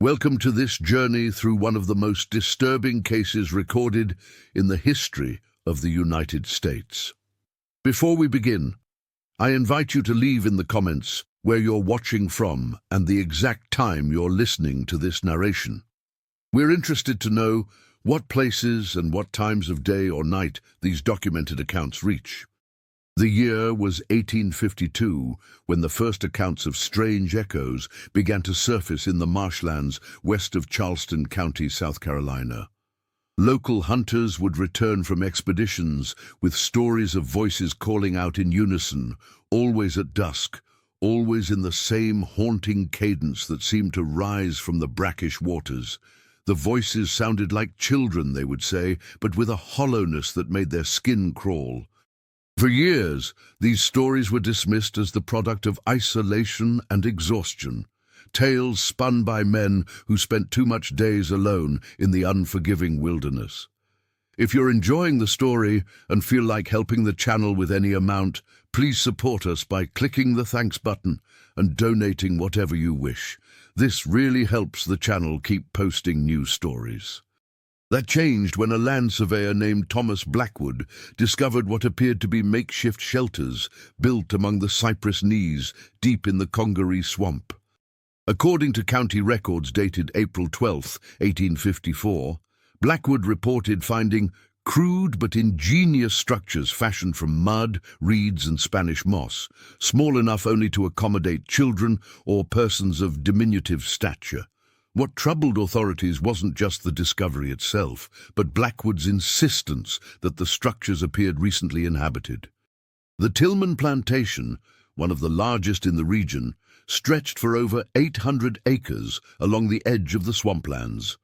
Welcome to this journey through one of the most disturbing cases recorded in the history of the United States. Before we begin, I invite you to leave in the comments where you're watching from and the exact time you're listening to this narration. We're interested to know what places and what times of day or night these documented accounts reach. The year was 1852, when the first accounts of strange echoes began to surface in the marshlands west of Charleston County, South Carolina. Local hunters would return from expeditions with stories of voices calling out in unison, always at dusk, always in the same haunting cadence that seemed to rise from the brackish waters. The voices sounded like children, they would say, but with a hollowness that made their skin crawl. For years, these stories were dismissed as the product of isolation and exhaustion, tales spun by men who spent too much days alone in the unforgiving wilderness. If you're enjoying the story and feel like helping the channel with any amount, please support us by clicking the thanks button and donating whatever you wish. This really helps the channel keep posting new stories. That changed when a land surveyor named Thomas Blackwood discovered what appeared to be makeshift shelters built among the cypress knees deep in the Congaree Swamp. According to county records dated April 12, 1854, Blackwood reported finding crude but ingenious structures fashioned from mud, reeds, and Spanish moss, small enough only to accommodate children or persons of diminutive stature. What troubled authorities wasn't just the discovery itself, but Blackwood's insistence that the structures appeared recently inhabited. The Tillman Plantation, one of the largest in the region, stretched for over 800 acres along the edge of the swamplands.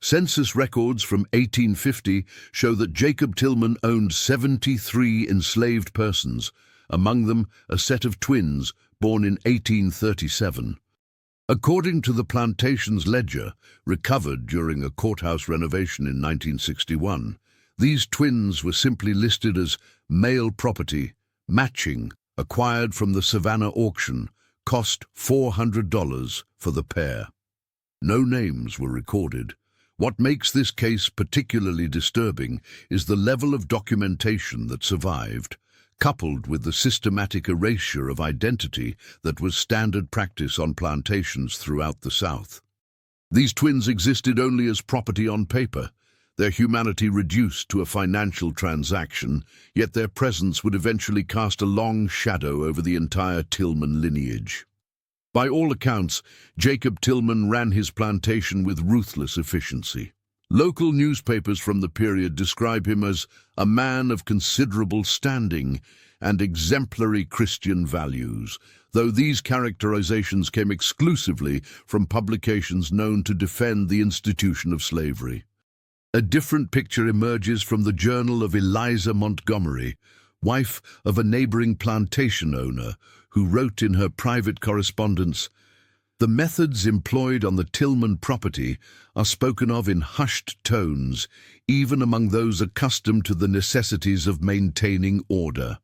Census records from 1850 show that Jacob Tillman owned 73 enslaved persons, among them a set of twins born in 1837. According to the plantation's ledger, recovered during a courthouse renovation in 1961, these twins were simply listed as male property, matching, acquired from the Savannah auction, cost $400 for the pair. No names were recorded. What makes this case particularly disturbing is the level of documentation that survived, coupled with the systematic erasure of identity that was standard practice on plantations throughout the South. These twins existed only as property on paper, their humanity reduced to a financial transaction, yet their presence would eventually cast a long shadow over the entire Tillman lineage. By all accounts, Jacob Tillman ran his plantation with ruthless efficiency. Local newspapers from the period describe him as a man of considerable standing and exemplary Christian values, though these characterizations came exclusively from publications known to defend the institution of slavery. A different picture emerges from the journal of Eliza Montgomery, wife of a neighboring plantation owner, who wrote in her private correspondence, "The methods employed on the Tillman property are spoken of in hushed tones, even among those accustomed to the necessities of maintaining order.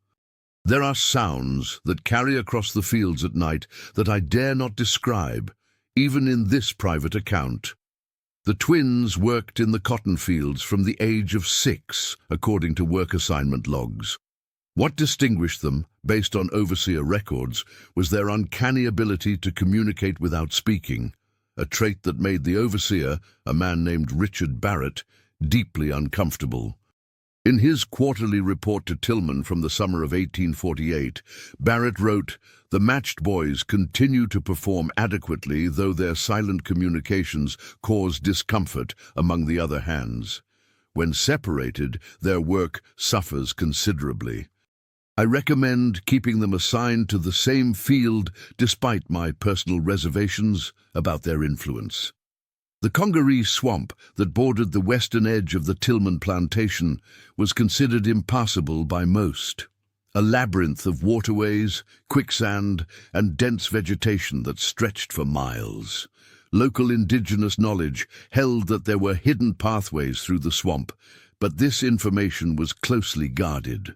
There are sounds that carry across the fields at night that I dare not describe, even in this private account. The twins worked in the cotton fields from the age of 6, according to work assignment logs. What distinguished them, based on overseer records, was their uncanny ability to communicate without speaking, a trait that made the overseer, a man named Richard Barrett, deeply uncomfortable. In his quarterly report to Tillman from the summer of 1848, Barrett wrote, "The matched boys continue to perform adequately, though their silent communications cause discomfort among the other hands. When separated, their work suffers considerably. I recommend keeping them assigned to the same field despite my personal reservations about their influence." The Congaree Swamp that bordered the western edge of the Tillman Plantation was considered impassable by most, a labyrinth of waterways, quicksand, and dense vegetation that stretched for miles. Local indigenous knowledge held that there were hidden pathways through the swamp, but this information was closely guarded.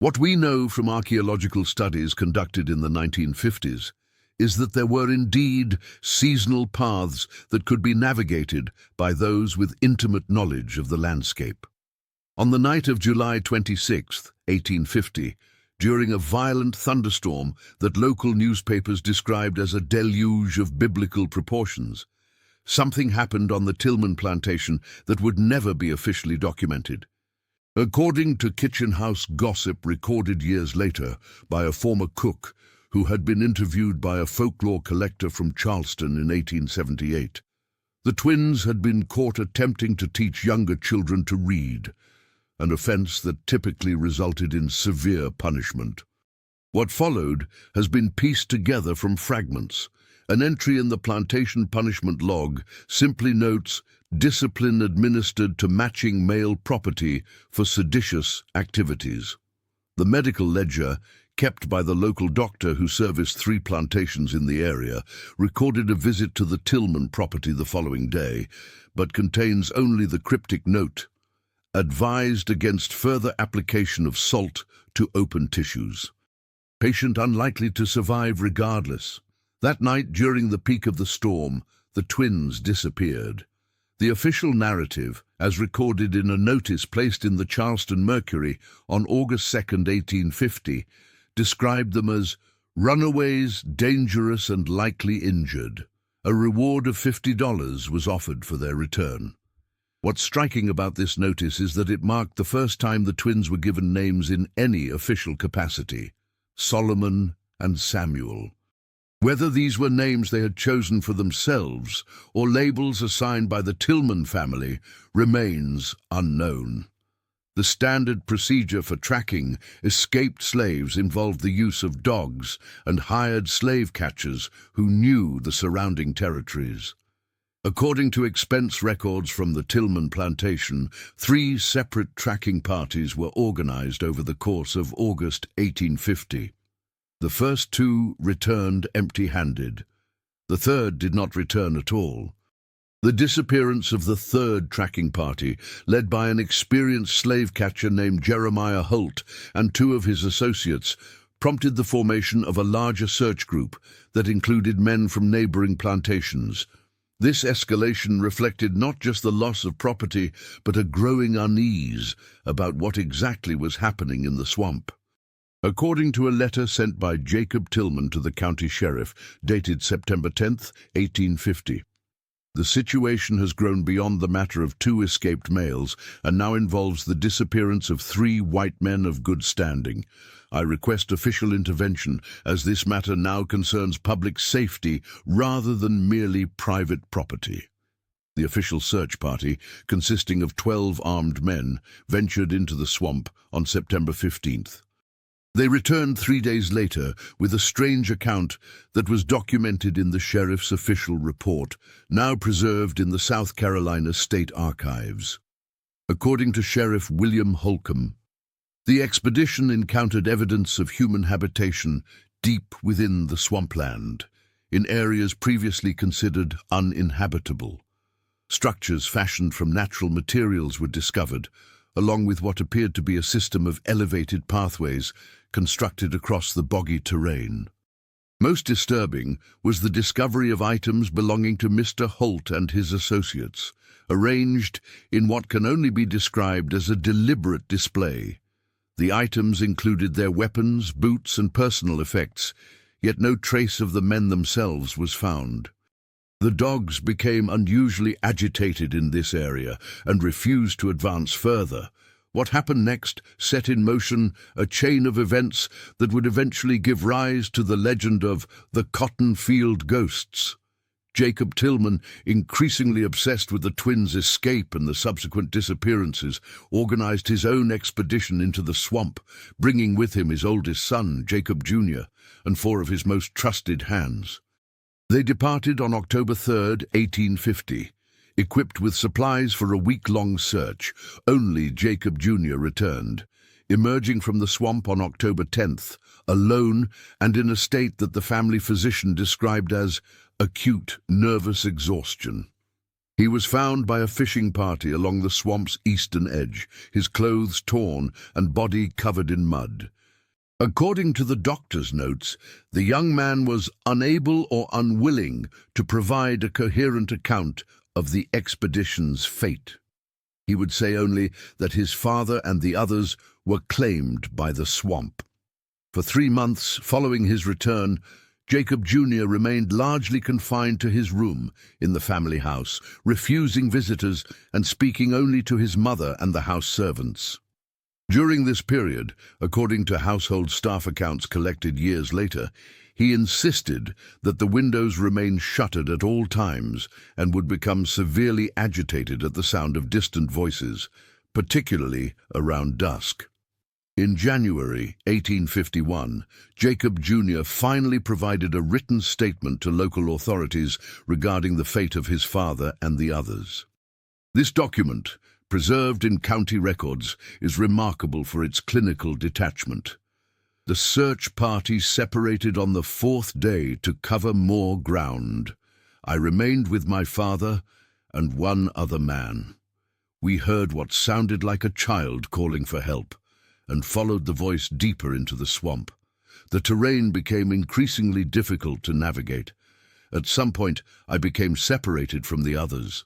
What we know from archaeological studies conducted in the 1950s is that there were indeed seasonal paths that could be navigated by those with intimate knowledge of the landscape. On the night of July 26, 1850, during a violent thunderstorm that local newspapers described as a deluge of biblical proportions, something happened on the Tillman plantation that would never be officially documented. According to kitchen house gossip recorded years later by a former cook who had been interviewed by a folklore collector from Charleston in 1878, the twins had been caught attempting to teach younger children to read, an offense that typically resulted in severe punishment. What followed has been pieced together from fragments. An entry in the plantation punishment log simply notes discipline administered to matching male property for seditious activities. The medical ledger, kept by the local doctor who serviced 3 plantations in the area, recorded a visit to the Tillman property the following day, but contains only the cryptic note, advised against further application of salt to open tissues. Patient unlikely to survive regardless. That night, during the peak of the storm, the twins disappeared. The official narrative, as recorded in a notice placed in the Charleston Mercury on August 2, 1850, described them as runaways, dangerous and likely injured. A reward of $50 was offered for their return. What's striking about this notice is that it marked the first time the twins were given names in any official capacity: Solomon and Samuel. Whether these were names they had chosen for themselves or labels assigned by the Tillman family remains unknown. The standard procedure for tracking escaped slaves involved the use of dogs and hired slave catchers who knew the surrounding territories. According to expense records from the Tillman plantation, 3 separate tracking parties were organized over the course of August 1850. The first 2 returned empty-handed. The third did not return at all. The disappearance of the 3rd tracking party, led by an experienced slave catcher named Jeremiah Holt and 2 of his associates, prompted the formation of a larger search group that included men from neighboring plantations. This escalation reflected not just the loss of property, but a growing unease about what exactly was happening in the swamp. According to a letter sent by Jacob Tillman to the county sheriff, dated September 10, 1850, the situation has grown beyond the matter of 2 escaped males and now involves the disappearance of 3 white men of good standing. I request official intervention, as this matter now concerns public safety rather than merely private property. The official search party, consisting of 12 armed men, ventured into the swamp on September 15th. They returned 3 days later with a strange account that was documented in the sheriff's official report, now preserved in the South Carolina State Archives. According to Sheriff William Holcomb, the expedition encountered evidence of human habitation deep within the swampland, in areas previously considered uninhabitable. Structures fashioned from natural materials were discovered, along with what appeared to be a system of elevated pathways constructed across the boggy terrain. Most disturbing was the discovery of items belonging to Mr. Holt and his associates, arranged in what can only be described as a deliberate display. The items included their weapons, boots, and personal effects, yet no trace of the men themselves was found. The dogs became unusually agitated in this area and refused to advance further. What happened next set in motion a chain of events that would eventually give rise to the legend of the Cotton Field Ghosts. Jacob Tillman, increasingly obsessed with the twins' escape and the subsequent disappearances, organized his own expedition into the swamp, bringing with him his oldest son, Jacob Jr., and 4 of his most trusted hands. They departed on October 3, 1850, equipped with supplies for a week-long search. Only Jacob Jr. returned, emerging from the swamp on October 10th, alone and in a state that the family physician described as acute nervous exhaustion. He was found by a fishing party along the swamp's eastern edge, his clothes torn and body covered in mud. According to the doctor's notes, the young man was unable or unwilling to provide a coherent account of the expedition's fate. He would say only that his father and the others were claimed by the swamp. For 3 months following his return, Jacob Jr. remained largely confined to his room in the family house, refusing visitors and speaking only to his mother and the house servants. During this period, according to household staff accounts collected years later, he insisted that the windows remain shuttered at all times and would become severely agitated at the sound of distant voices, particularly around dusk. In January 1851, Jacob Jr. finally provided a written statement to local authorities regarding the fate of his father and the others. This document, preserved in county records, is remarkable for its clinical detachment. The search party separated on the 4th day to cover more ground. I remained with my father and one other man. We heard what sounded like a child calling for help, and followed the voice deeper into the swamp. The terrain became increasingly difficult to navigate. At some point, I became separated from the others.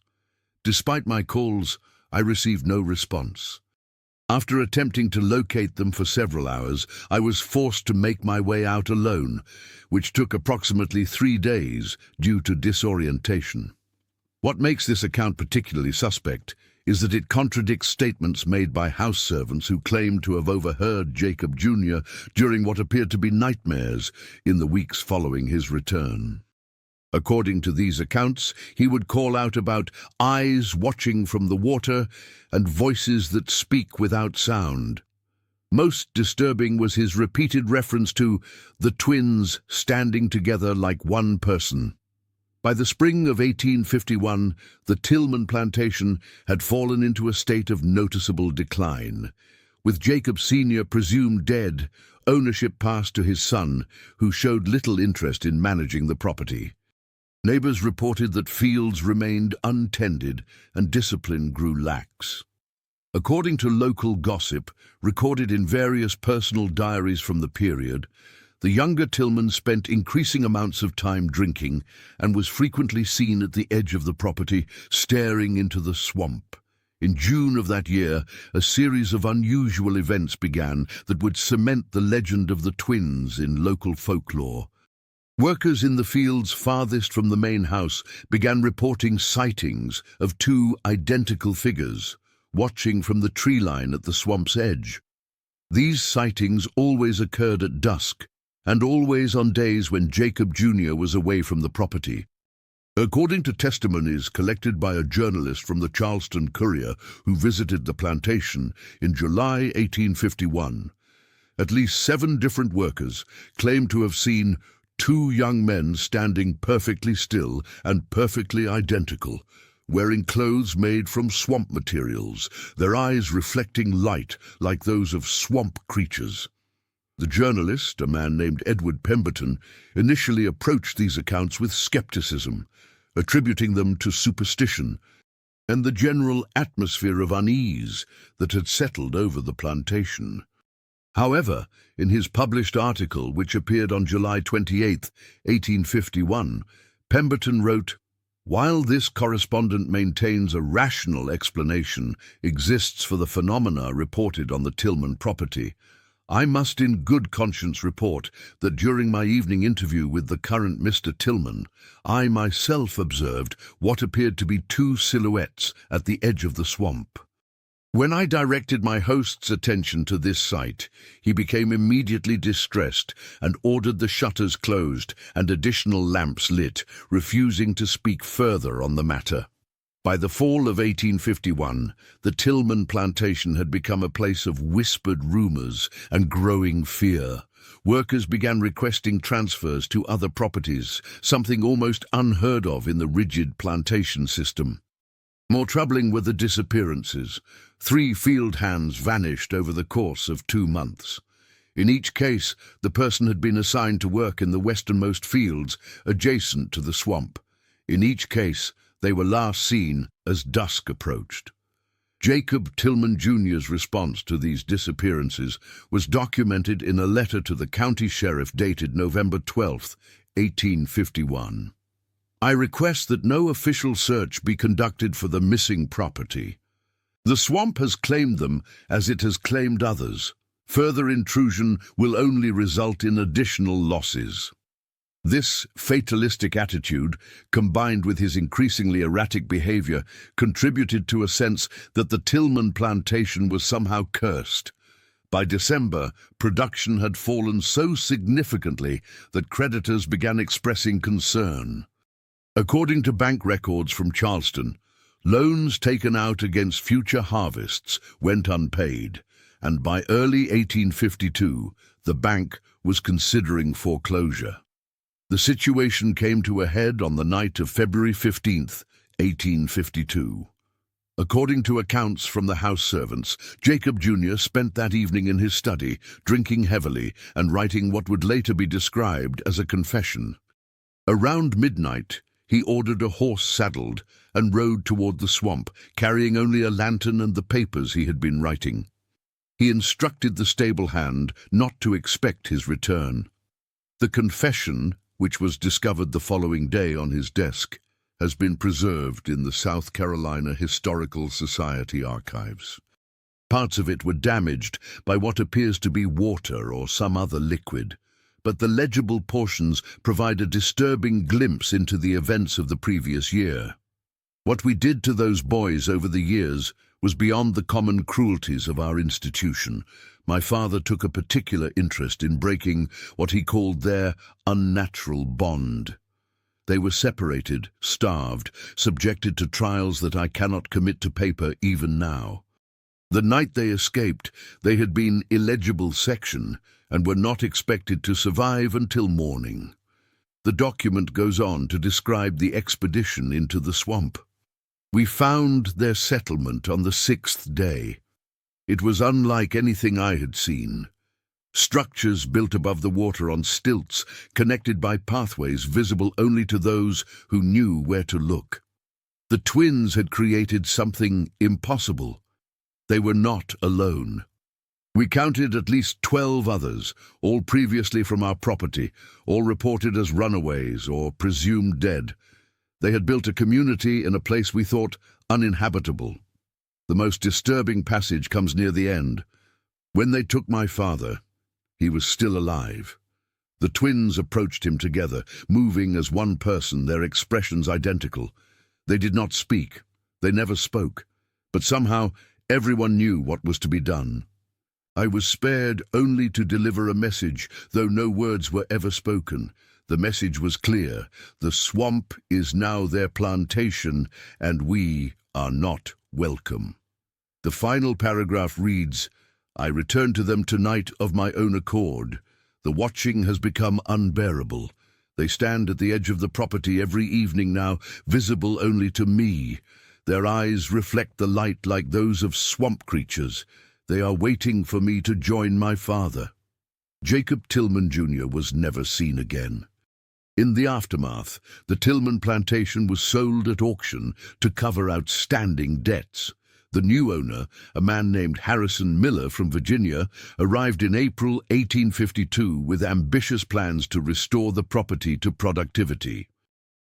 Despite my calls, I received no response. After attempting to locate them for several hours, I was forced to make my way out alone, which took approximately 3 days due to disorientation. What makes this account particularly suspect is that it contradicts statements made by house servants who claimed to have overheard Jacob Jr. during what appeared to be nightmares in the weeks following his return. According to these accounts, he would call out about eyes watching from the water and voices that speak without sound. Most disturbing was his repeated reference to the twins standing together like one person. By the spring of 1851, the Tillman plantation had fallen into a state of noticeable decline. With Jacob Sr. presumed dead, ownership passed to his son, who showed little interest in managing the property. Neighbors reported that fields remained untended and discipline grew lax. According to local gossip, recorded in various personal diaries from the period, the younger Tillman spent increasing amounts of time drinking and was frequently seen at the edge of the property, staring into the swamp. In June of that year, a series of unusual events began that would cement the legend of the twins in local folklore. Workers in the fields farthest from the main house began reporting sightings of 2 identical figures, watching from the tree line at the swamp's edge. These sightings always occurred at dusk, and always on days when Jacob Jr. was away from the property. According to testimonies collected by a journalist from the Charleston Courier who visited the plantation in July 1851, at least 7 different workers claimed to have seen 2 young men standing perfectly still and perfectly identical, wearing clothes made from swamp materials, their eyes reflecting light like those of swamp creatures. The journalist, a man named Edward Pemberton, initially approached these accounts with skepticism, attributing them to superstition and the general atmosphere of unease that had settled over the plantation. However, in his published article, which appeared on July 28, 1851, Pemberton wrote, "While this correspondent maintains a rational explanation exists for the phenomena reported on the Tillman property, I must in good conscience report that during my evening interview with the current Mr. Tillman, I myself observed what appeared to be 2 silhouettes at the edge of the swamp. When I directed my host's attention to this sight, he became immediately distressed and ordered the shutters closed and additional lamps lit, refusing to speak further on the matter." By the fall of 1851, the Tillman plantation had become a place of whispered rumors and growing fear. Workers began requesting transfers to other properties, something almost unheard of in the rigid plantation system. More troubling were the disappearances. 3 field hands vanished over the course of 2 months. In each case, the person had been assigned to work in the westernmost fields adjacent to the swamp. In each case, they were last seen as dusk approached. Jacob Tillman Jr.'s response to these disappearances was documented in a letter to the county sheriff dated November 12, 1851. I request that no official search be conducted for the missing property. The swamp has claimed them as it has claimed others. Further intrusion will only result in additional losses. This fatalistic attitude, combined with his increasingly erratic behavior, contributed to a sense that the Tillman plantation was somehow cursed. By December, production had fallen so significantly that creditors began expressing concern. According to bank records from Charleston, loans taken out against future harvests went unpaid, and by early 1852, the bank was considering foreclosure. The situation came to a head on the night of February 15, 1852. According to accounts from the house servants, Jacob Jr. spent that evening in his study, drinking heavily and writing what would later be described as a confession. Around midnight, he ordered a horse saddled and rode toward the swamp, carrying only a lantern and the papers he had been writing. He instructed the stable hand not to expect his return. The confession, which was discovered the following day on his desk, has been preserved in the South Carolina Historical Society archives. Parts of it were damaged by what appears to be water or some other liquid, but the legible portions provide a disturbing glimpse into the events of the previous year. What we did to those boys over the years was beyond the common cruelties of our institution. My father took a particular interest in breaking what he called their unnatural bond. They were separated, starved, subjected to trials that I cannot commit to paper even now. The night they escaped, they had been illegible section and were not expected to survive until morning. The document goes on to describe the expedition into the swamp. We found their settlement on the 6th day. It was unlike anything I had seen. Structures built above the water on stilts, connected by pathways visible only to those who knew where to look. The twins had created something impossible. They were not alone. We counted at least 12 others, all previously from our property, all reported as runaways or presumed dead. They had built a community in a place we thought uninhabitable. The most disturbing passage comes near the end. When they took my father, he was still alive. The twins approached him together, moving as one person, their expressions identical. They did not speak. They never spoke. But somehow, everyone knew what was to be done. I was spared only to deliver a message, though no words were ever spoken. The message was clear. The swamp is now their plantation, and we are not welcome. The final paragraph reads, I return to them tonight of my own accord. The watching has become unbearable. They stand at the edge of the property every evening now, visible only to me. Their eyes reflect the light like those of swamp creatures. They are waiting for me to join my father. Jacob Tillman Jr. was never seen again. In the aftermath, the Tillman plantation was sold at auction to cover outstanding debts. The new owner, a man named Harrison Miller from Virginia, arrived in April 1852 with ambitious plans to restore the property to productivity.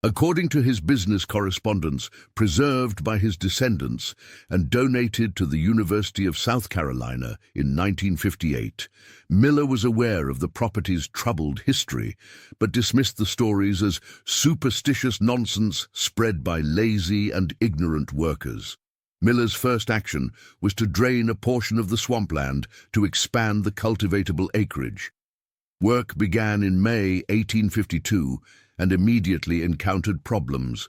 According to his business correspondence, preserved by his descendants and donated to the University of South Carolina in 1958, Miller was aware of the property's troubled history, but dismissed the stories as superstitious nonsense spread by lazy and ignorant workers. Miller's first action was to drain a portion of the swampland to expand the cultivatable acreage. Work began in May 1852 and immediately encountered problems.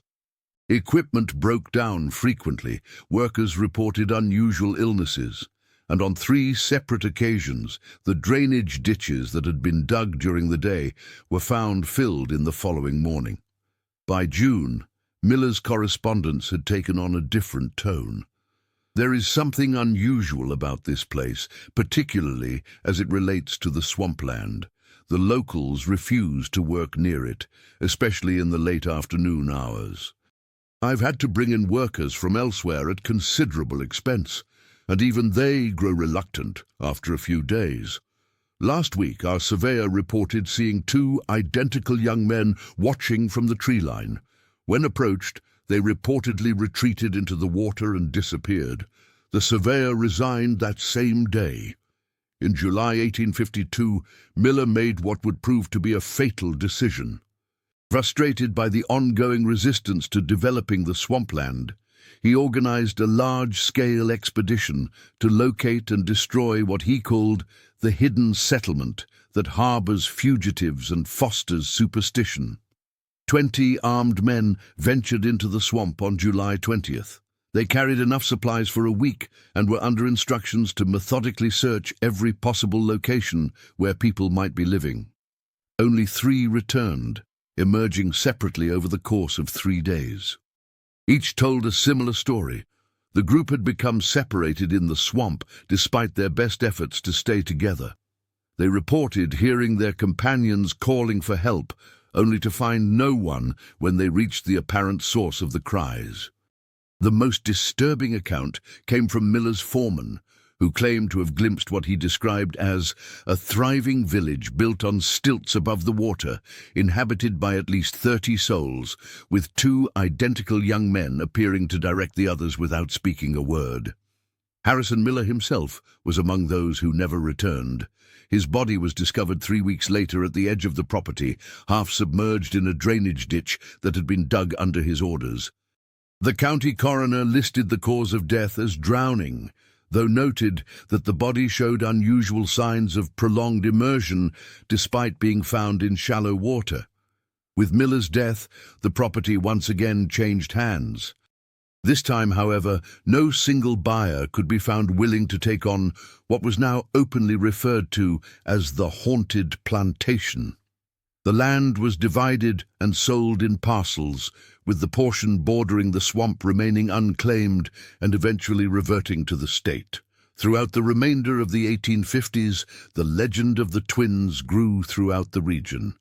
Equipment broke down frequently, workers reported unusual illnesses, and on 3 separate occasions, the drainage ditches that had been dug during the day were found filled in the following morning. By June, Miller's correspondence had taken on a different tone. There is something unusual about this place, particularly as it relates to the swampland. The locals refuse to work near it, especially in the late afternoon hours. I've had to bring in workers from elsewhere at considerable expense, and even they grow reluctant after a few days. Last week, our surveyor reported seeing two identical young men watching from the tree line. When approached, they reportedly retreated into the water and disappeared. The surveyor resigned that same day. In July 1852, Miller made what would prove to be a fatal decision. Frustrated by the ongoing resistance to developing the swampland, he organized a large-scale expedition to locate and destroy what he called the hidden settlement that harbors fugitives and fosters superstition. 20 armed men ventured into the swamp on July 20th. They carried enough supplies for a week and were under instructions to methodically search every possible location where people might be living. Only 3 returned, emerging separately over the course of 3 days. Each told a similar story. The group had become separated in the swamp despite their best efforts to stay together. They reported hearing their companions calling for help, only to find no one when they reached the apparent source of the cries. The most disturbing account came from Miller's foreman, who claimed to have glimpsed what he described as a thriving village built on stilts above the water, inhabited by at least 30 souls, with 2 identical young men appearing to direct the others without speaking a word. Harrison Miller himself was among those who never returned. His body was discovered 3 weeks later at the edge of the property, half submerged in a drainage ditch that had been dug under his orders. The county coroner listed the cause of death as drowning, though noted that the body showed unusual signs of prolonged immersion despite being found in shallow water. With Miller's death, the property once again changed hands. This time, however, no single buyer could be found willing to take on what was now openly referred to as the haunted plantation. The land was divided and sold in parcels, with the portion bordering the swamp remaining unclaimed and eventually reverting to the state. Throughout the remainder of the 1850s, the legend of the twins grew throughout the region.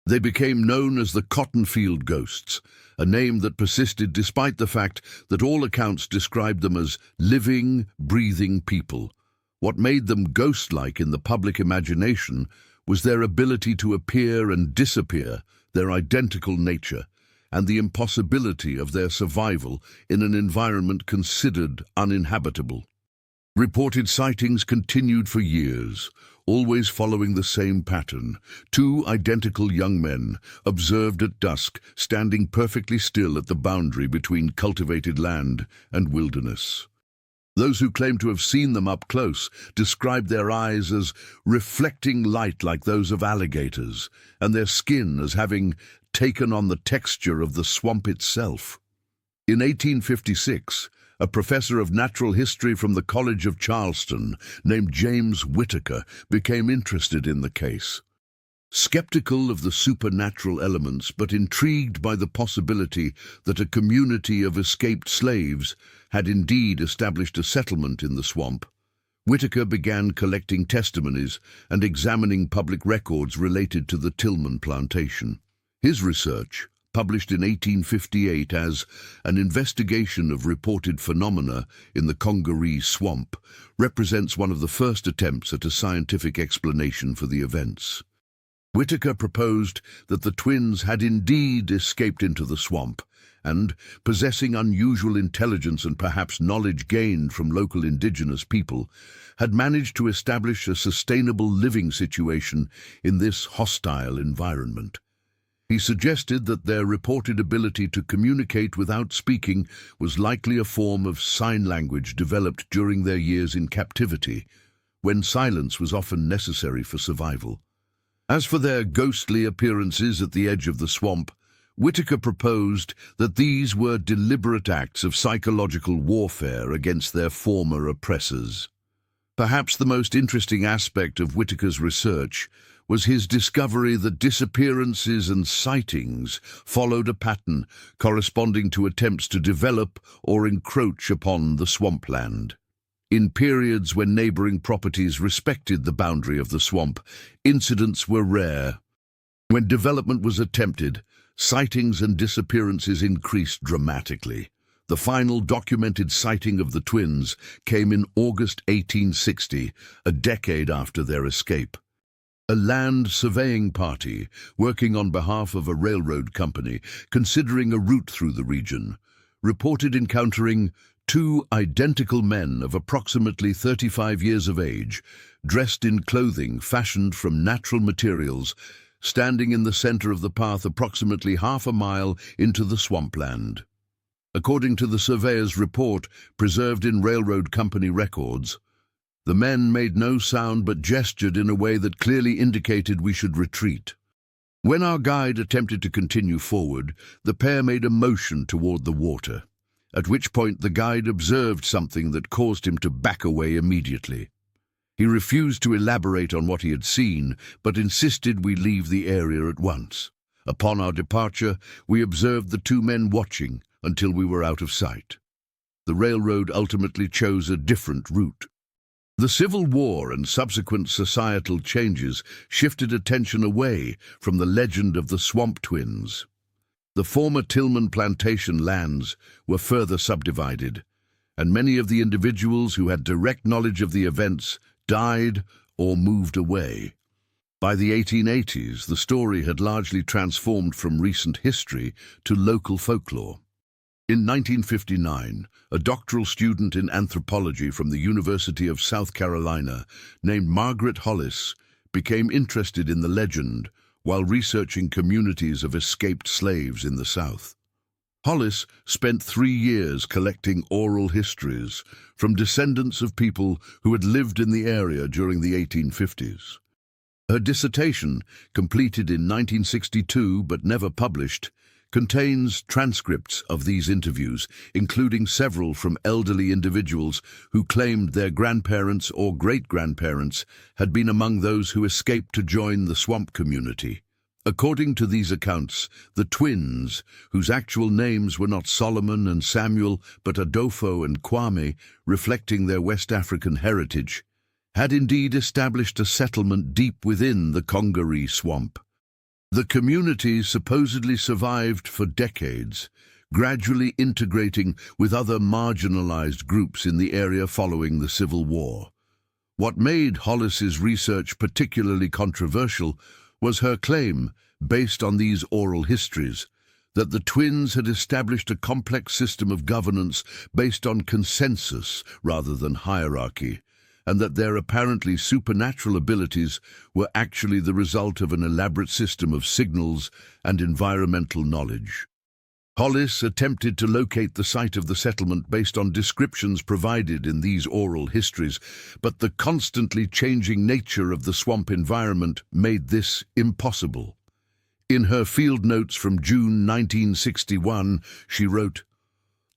They became known as the Cottonfield Ghosts, a name that persisted despite the fact that all accounts described them as living, breathing people. What made them ghost-like in the public imagination was their ability to appear and disappear, their identical nature, and the impossibility of their survival in an environment considered uninhabitable. Reported sightings continued for years, always following the same pattern. 2 identical young men, observed at dusk, standing perfectly still at the boundary between cultivated land and wilderness. Those who claim to have seen them up close described their eyes as reflecting light like those of alligators, and their skin as having taken on the texture of the swamp itself. In 1856, a professor of natural history from the College of Charleston named James Whittaker became interested in the case. Skeptical of the supernatural elements, but intrigued by the possibility that a community of escaped slaves had indeed established a settlement in the swamp, Whittaker began collecting testimonies and examining public records related to the Tillman plantation. His research, published in 1858 as An Investigation of Reported Phenomena in the Congaree Swamp, represents one of the first attempts at a scientific explanation for the events. Whittaker proposed that the twins had indeed escaped into the swamp and, possessing unusual intelligence and perhaps knowledge gained from local indigenous people, had managed to establish a sustainable living situation in this hostile environment. He suggested that their reported ability to communicate without speaking was likely a form of sign language developed during their years in captivity, when silence was often necessary for survival. As for their ghostly appearances at the edge of the swamp, Whittaker proposed that these were deliberate acts of psychological warfare against their former oppressors. Perhaps the most interesting aspect of Whittaker's research was his discovery that disappearances and sightings followed a pattern corresponding to attempts to develop or encroach upon the swampland. In periods when neighboring properties respected the boundary of the swamp, incidents were rare. When development was attempted, sightings and disappearances increased dramatically. The final documented sighting of the twins came in August 1860, a decade after their escape. A land surveying party, working on behalf of a railroad company, considering a route through the region, reported encountering two identical men of approximately 35 years of age, dressed in clothing fashioned from natural materials, standing in the center of the path approximately half a mile into the swampland. According to the surveyor's report, preserved in railroad company records, the men made no sound but gestured in a way that clearly indicated we should retreat. When our guide attempted to continue forward, the pair made a motion toward the water, at which point the guide observed something that caused him to back away immediately. He refused to elaborate on what he had seen, but insisted we leave the area at once. Upon our departure, we observed the two men watching until we were out of sight. The railroad ultimately chose a different route. The Civil War and subsequent societal changes shifted attention away from the legend of the Swamp Twins. The former Tillman plantation lands were further subdivided, and many of the individuals who had direct knowledge of the events died or moved away. By the 1880s, the story had largely transformed from recent history to local folklore. In 1959, a doctoral student in anthropology from the University of South Carolina named Margaret Hollis became interested in the legend while researching communities of escaped slaves in the South. Hollis spent 3 years collecting oral histories from descendants of people who had lived in the area during the 1850s. Her dissertation, completed in 1962 but never published, contains transcripts of these interviews, including several from elderly individuals who claimed their grandparents or great-grandparents had been among those who escaped to join the swamp community. According to these accounts, the twins, whose actual names were not Solomon and Samuel but Adolfo and Kwame, reflecting their West African heritage, had indeed established a settlement deep within the Congaree swamp. The community supposedly survived for decades, gradually integrating with other marginalized groups in the area following the Civil War. What made Hollis's research particularly controversial was her claim, based on these oral histories, that the twins had established a complex system of governance based on consensus rather than hierarchy, and that their apparently supernatural abilities were actually the result of an elaborate system of signals and environmental knowledge. Hollis attempted to locate the site of the settlement based on descriptions provided in these oral histories, but the constantly changing nature of the swamp environment made this impossible. In her field notes from June 1961, she wrote,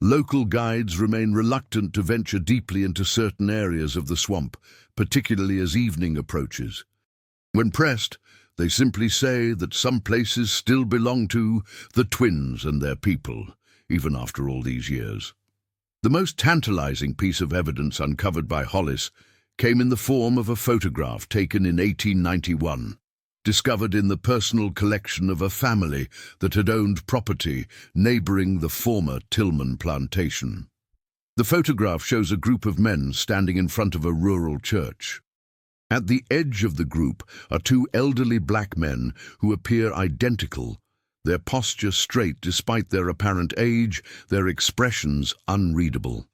"Local guides remain reluctant to venture deeply into certain areas of the swamp, particularly as evening approaches. When pressed, they simply say that some places still belong to the twins and their people, even after all these years." The most tantalizing piece of evidence uncovered by Hollis came in the form of a photograph taken in 1891. Discovered in the personal collection of a family that had owned property neighboring the former Tillman plantation. The photograph shows a group of men standing in front of a rural church. At the edge of the group are two elderly black men who appear identical, their posture straight despite their apparent age, their expressions unreadable.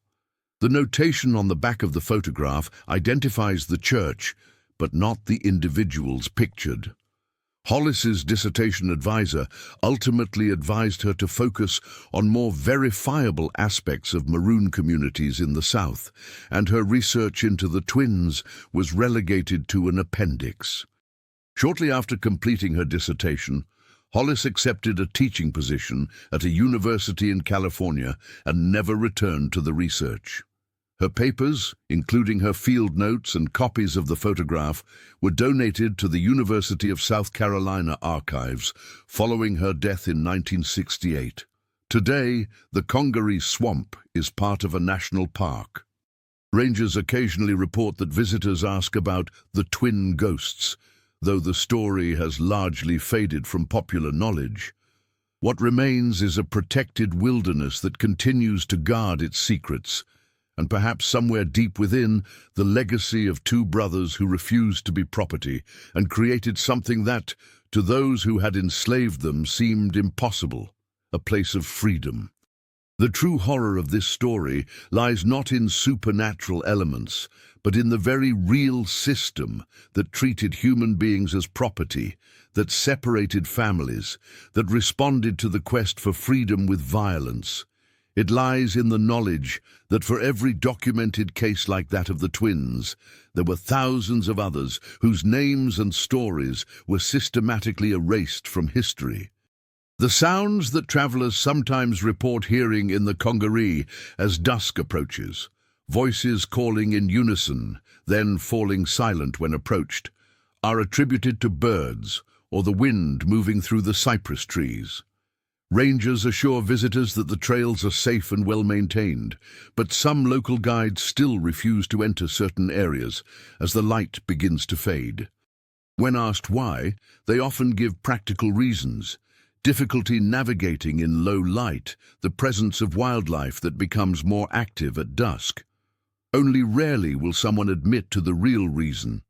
The notation on the back of the photograph identifies the church, but not the individuals pictured. Hollis's dissertation advisor ultimately advised her to focus on more verifiable aspects of maroon communities in the South, and her research into the twins was relegated to an appendix. Shortly after completing her dissertation, Hollis accepted a teaching position at a university in California and never returned to the research. Her papers, including her field notes and copies of the photograph, were donated to the University of South Carolina archives following her death in 1968. Today, the Congaree Swamp is part of a national park. Rangers occasionally report that visitors ask about the twin ghosts, though the story has largely faded from popular knowledge. What remains is a protected wilderness that continues to guard its secrets, and perhaps somewhere deep within, the legacy of two brothers who refused to be property and created something that, to those who had enslaved them, seemed impossible, a place of freedom. The true horror of this story lies not in supernatural elements, but in the very real system that treated human beings as property, that separated families, that responded to the quest for freedom with violence. It lies in the knowledge that for every documented case like that of the twins, there were thousands of others whose names and stories were systematically erased from history. The sounds that travelers sometimes report hearing in the Congaree as dusk approaches, voices calling in unison, then falling silent when approached, are attributed to birds or the wind moving through the cypress trees. Rangers assure visitors that the trails are safe and well maintained, but some local guides still refuse to enter certain areas as the light begins to fade. When asked why, they often give practical reasons: difficulty navigating in low light, the presence of wildlife that becomes more active at dusk. Only rarely will someone admit to the real reason: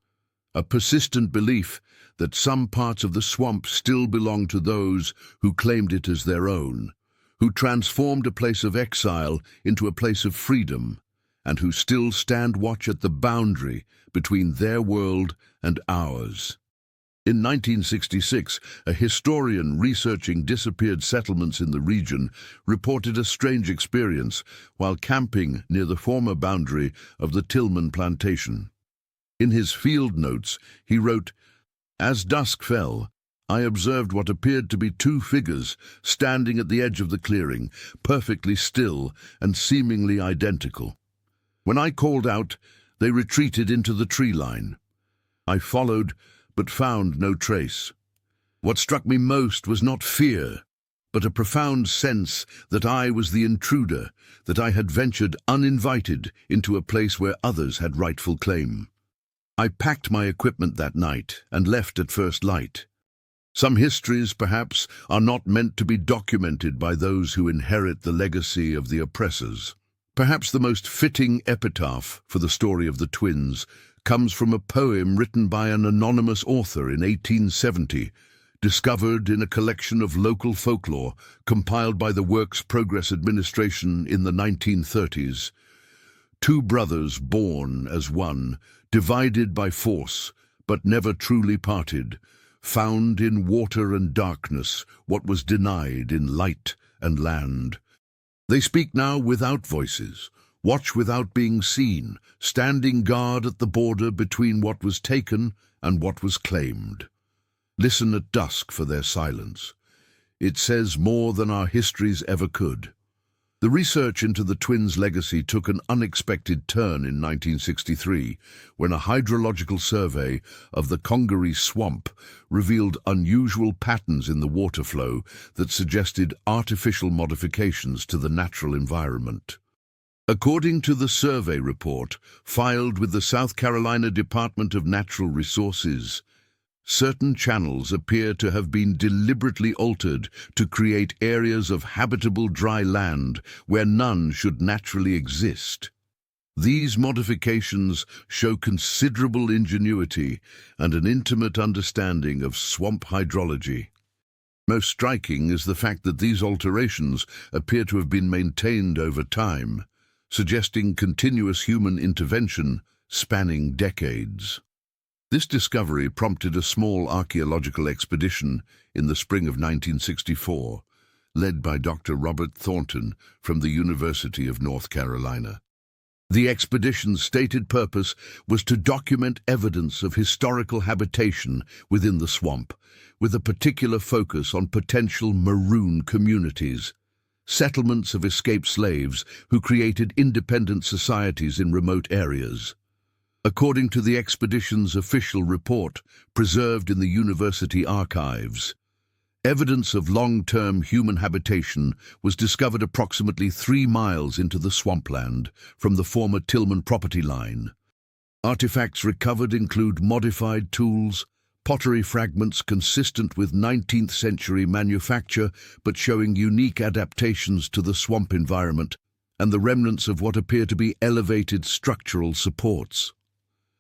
a persistent belief that some parts of the swamp still belong to those who claimed it as their own, who transformed a place of exile into a place of freedom, and who still stand watch at the boundary between their world and ours. In 1966, a historian researching disappeared settlements in the region reported a strange experience while camping near the former boundary of the Tillman plantation. In his field notes, he wrote, "As dusk fell, I observed what appeared to be two figures standing at the edge of the clearing, perfectly still and seemingly identical. When I called out, they retreated into the tree line. I followed, but found no trace. What struck me most was not fear, but a profound sense that I was the intruder, that I had ventured uninvited into a place where others had rightful claim. I packed my equipment that night and left at first light. Some histories, perhaps, are not meant to be documented by those who inherit the legacy of the oppressors. Perhaps the most fitting epitaph for the story of the twins comes from a poem written by an anonymous author in 1870, discovered in a collection of local folklore compiled by the Works Progress Administration in the 1930s. Two brothers born as one, divided by force, but never truly parted, found in water and darkness what was denied in light and land. They speak now without voices, watch without being seen, standing guard at the border between what was taken and what was claimed. Listen at dusk for their silence. It says more than our histories ever could." The research into the twins' legacy took an unexpected turn in 1963, when a hydrological survey of the Congaree swamp revealed unusual patterns in the water flow that suggested artificial modifications to the natural environment. According to the survey report filed with the South Carolina Department of Natural Resources, certain channels appear to have been deliberately altered to create areas of habitable dry land where none should naturally exist. These modifications show considerable ingenuity and an intimate understanding of swamp hydrology. Most striking is the fact that these alterations appear to have been maintained over time, suggesting continuous human intervention spanning decades. This discovery prompted a small archaeological expedition in the spring of 1964, led by Dr. Robert Thornton from the University of North Carolina. The expedition's stated purpose was to document evidence of historical habitation within the swamp, with a particular focus on potential maroon communities, settlements of escaped slaves who created independent societies in remote areas. According to the expedition's official report, preserved in the university archives, evidence of long-term human habitation was discovered approximately 3 miles into the swampland from the former Tillman property line. Artifacts recovered include modified tools, pottery fragments consistent with 19th century manufacture but showing unique adaptations to the swamp environment, and the remnants of what appear to be elevated structural supports.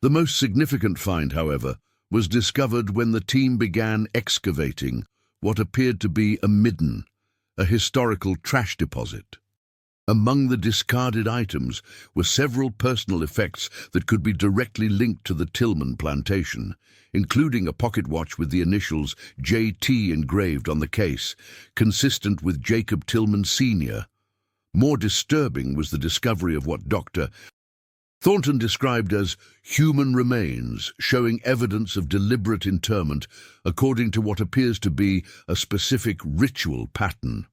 The most significant find, however, was discovered when the team began excavating what appeared to be a midden, a historical trash deposit. Among the discarded items were several personal effects that could be directly linked to the Tillman plantation, including a pocket watch with the initials JT engraved on the case, consistent with Jacob Tillman Sr. More disturbing was the discovery of what Dr. Thornton described as human remains, showing evidence of deliberate interment according to what appears to be a specific ritual pattern.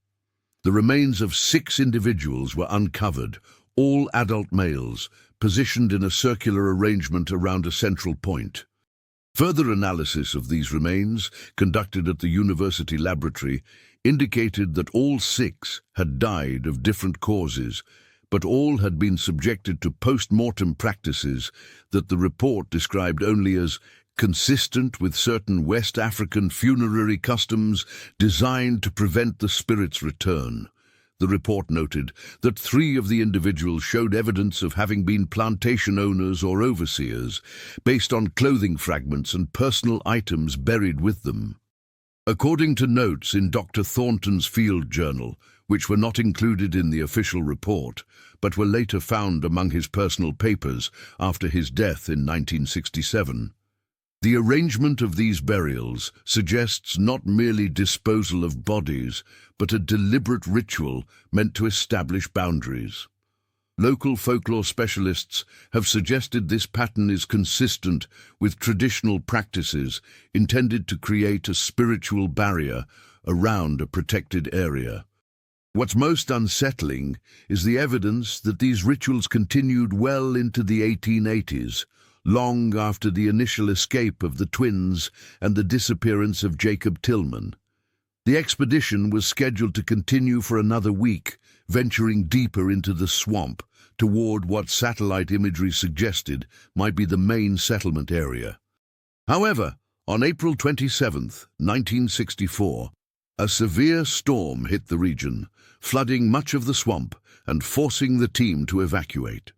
The remains of 6 individuals were uncovered, all adult males, positioned in a circular arrangement around a central point. Further analysis of these remains, conducted at the university laboratory, indicated that all 6 had died of different causes, but all had been subjected to post-mortem practices that the report described only as consistent with certain West African funerary customs designed to prevent the spirit's return. The report noted that 3 of the individuals showed evidence of having been plantation owners or overseers, based on clothing fragments and personal items buried with them. According to notes in Dr. Thornton's field journal, which were not included in the official report, but were later found among his personal papers after his death in 1967, the arrangement of these burials suggests not merely disposal of bodies, but a deliberate ritual meant to establish boundaries. Local folklore specialists have suggested this pattern is consistent with traditional practices intended to create a spiritual barrier around a protected area. What's most unsettling is the evidence that these rituals continued well into the 1880s, long after the initial escape of the twins and the disappearance of Jacob Tillman. The expedition was scheduled to continue for another week, venturing deeper into the swamp toward what satellite imagery suggested might be the main settlement area. However, on April 27, 1964, a severe storm hit the region, flooding much of the swamp and forcing the team to evacuate.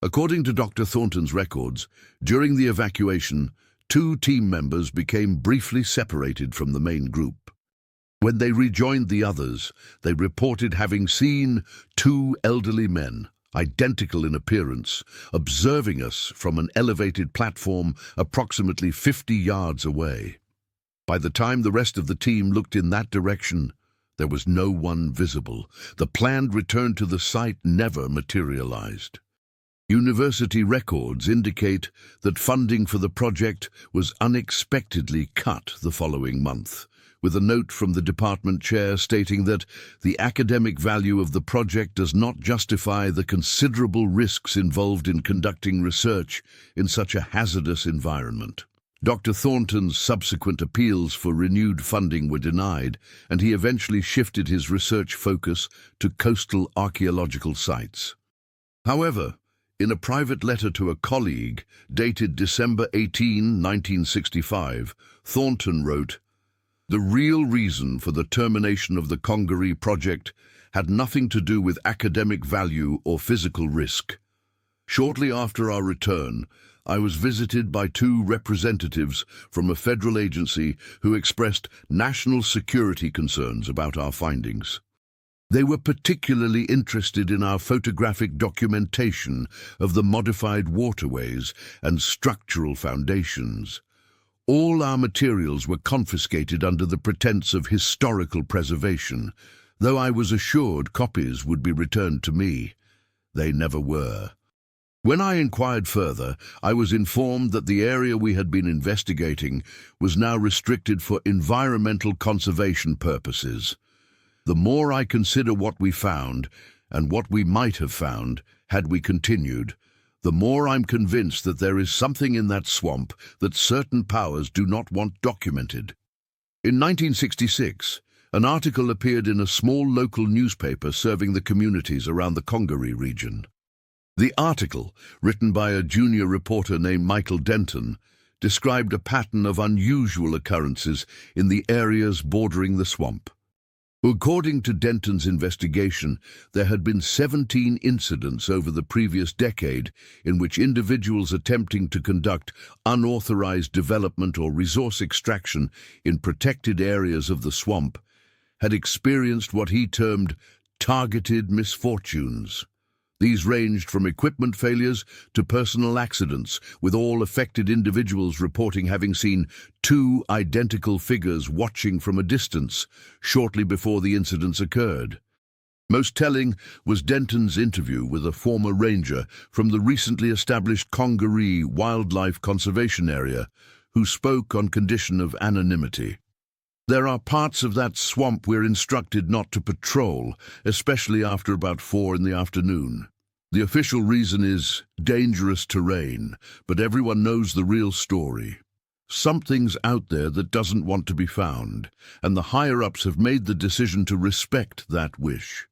According to Dr. Thornton's records, during the evacuation, 2 team members became briefly separated from the main group. When they rejoined the others, they reported having seen 2 elderly men, identical in appearance, observing us from an elevated platform approximately 50 yards away. By the time the rest of the team looked in that direction, there was no one visible. The planned return to the site never materialized. University records indicate that funding for the project was unexpectedly cut the following month, with a note from the department chair stating that the academic value of the project does not justify the considerable risks involved in conducting research in such a hazardous environment. Dr. Thornton's subsequent appeals for renewed funding were denied, and he eventually shifted his research focus to coastal archaeological sites. However, in a private letter to a colleague, dated December 18, 1965, Thornton wrote, "The real reason for the termination of the Congaree project had nothing to do with academic value or physical risk. Shortly after our return, I was visited by 2 representatives from a federal agency who expressed national security concerns about our findings. They were particularly interested in our photographic documentation of the modified waterways and structural foundations. All our materials were confiscated under the pretense of historical preservation, though I was assured copies would be returned to me. They never were. When I inquired further, I was informed that the area we had been investigating was now restricted for environmental conservation purposes. The more I consider what we found, and what we might have found had we continued, the more I'm convinced that there is something in that swamp that certain powers do not want documented." In 1966, an article appeared in a small local newspaper serving the communities around the Congaree region. The article, written by a junior reporter named Michael Denton, described a pattern of unusual occurrences in the areas bordering the swamp. According to Denton's investigation, there had been 17 incidents over the previous decade in which individuals attempting to conduct unauthorized development or resource extraction in protected areas of the swamp had experienced what he termed targeted misfortunes. These ranged from equipment failures to personal accidents, with all affected individuals reporting having seen two identical figures watching from a distance shortly before the incidents occurred. Most telling was Denton's interview with a former ranger from the recently established Congaree Wildlife Conservation Area, who spoke on condition of anonymity. "There are parts of that swamp we're instructed not to patrol, especially after about 4 in the afternoon. The official reason is dangerous terrain, but everyone knows the real story. Something's out there that doesn't want to be found, and the higher-ups have made the decision to respect that wish.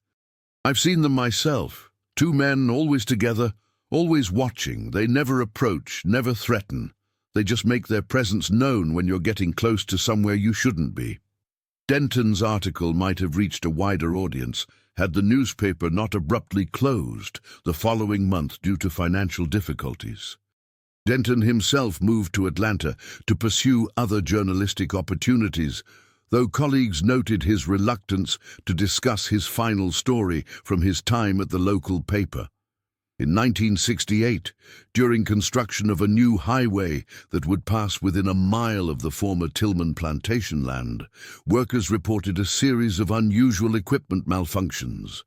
I've seen them myself. 2 men always together, always watching. They never approach, never threaten. They just make their presence known when you're getting close to somewhere you shouldn't be." Denton's article might have reached a wider audience had the newspaper not abruptly closed the following month due to financial difficulties. Denton himself moved to Atlanta to pursue other journalistic opportunities, though colleagues noted his reluctance to discuss his final story from his time at the local paper. In 1968, during construction of a new highway that would pass within a mile of the former Tillman plantation land, workers reported a series of unusual equipment malfunctions.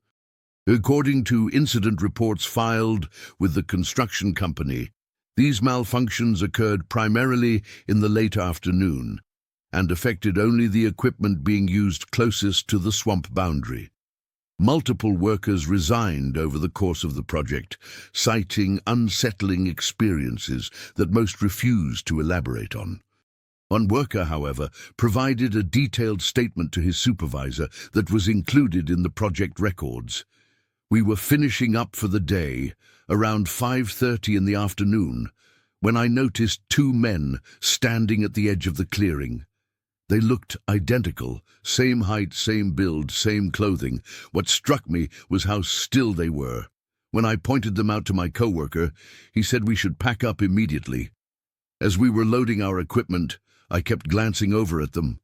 According to incident reports filed with the construction company, these malfunctions occurred primarily in the late afternoon and affected only the equipment being used closest to the swamp boundary. Multiple workers resigned over the course of the project, citing unsettling experiences that most refused to elaborate on. One worker, however, provided a detailed statement to his supervisor that was included in the project records. "We were finishing up for the day, around 5:30 in the afternoon, when I noticed 2 men standing at the edge of the clearing. They looked identical, same height, same build, same clothing. What struck me was how still they were. When I pointed them out to my coworker, he said we should pack up immediately. As we were loading our equipment, I kept glancing over at them.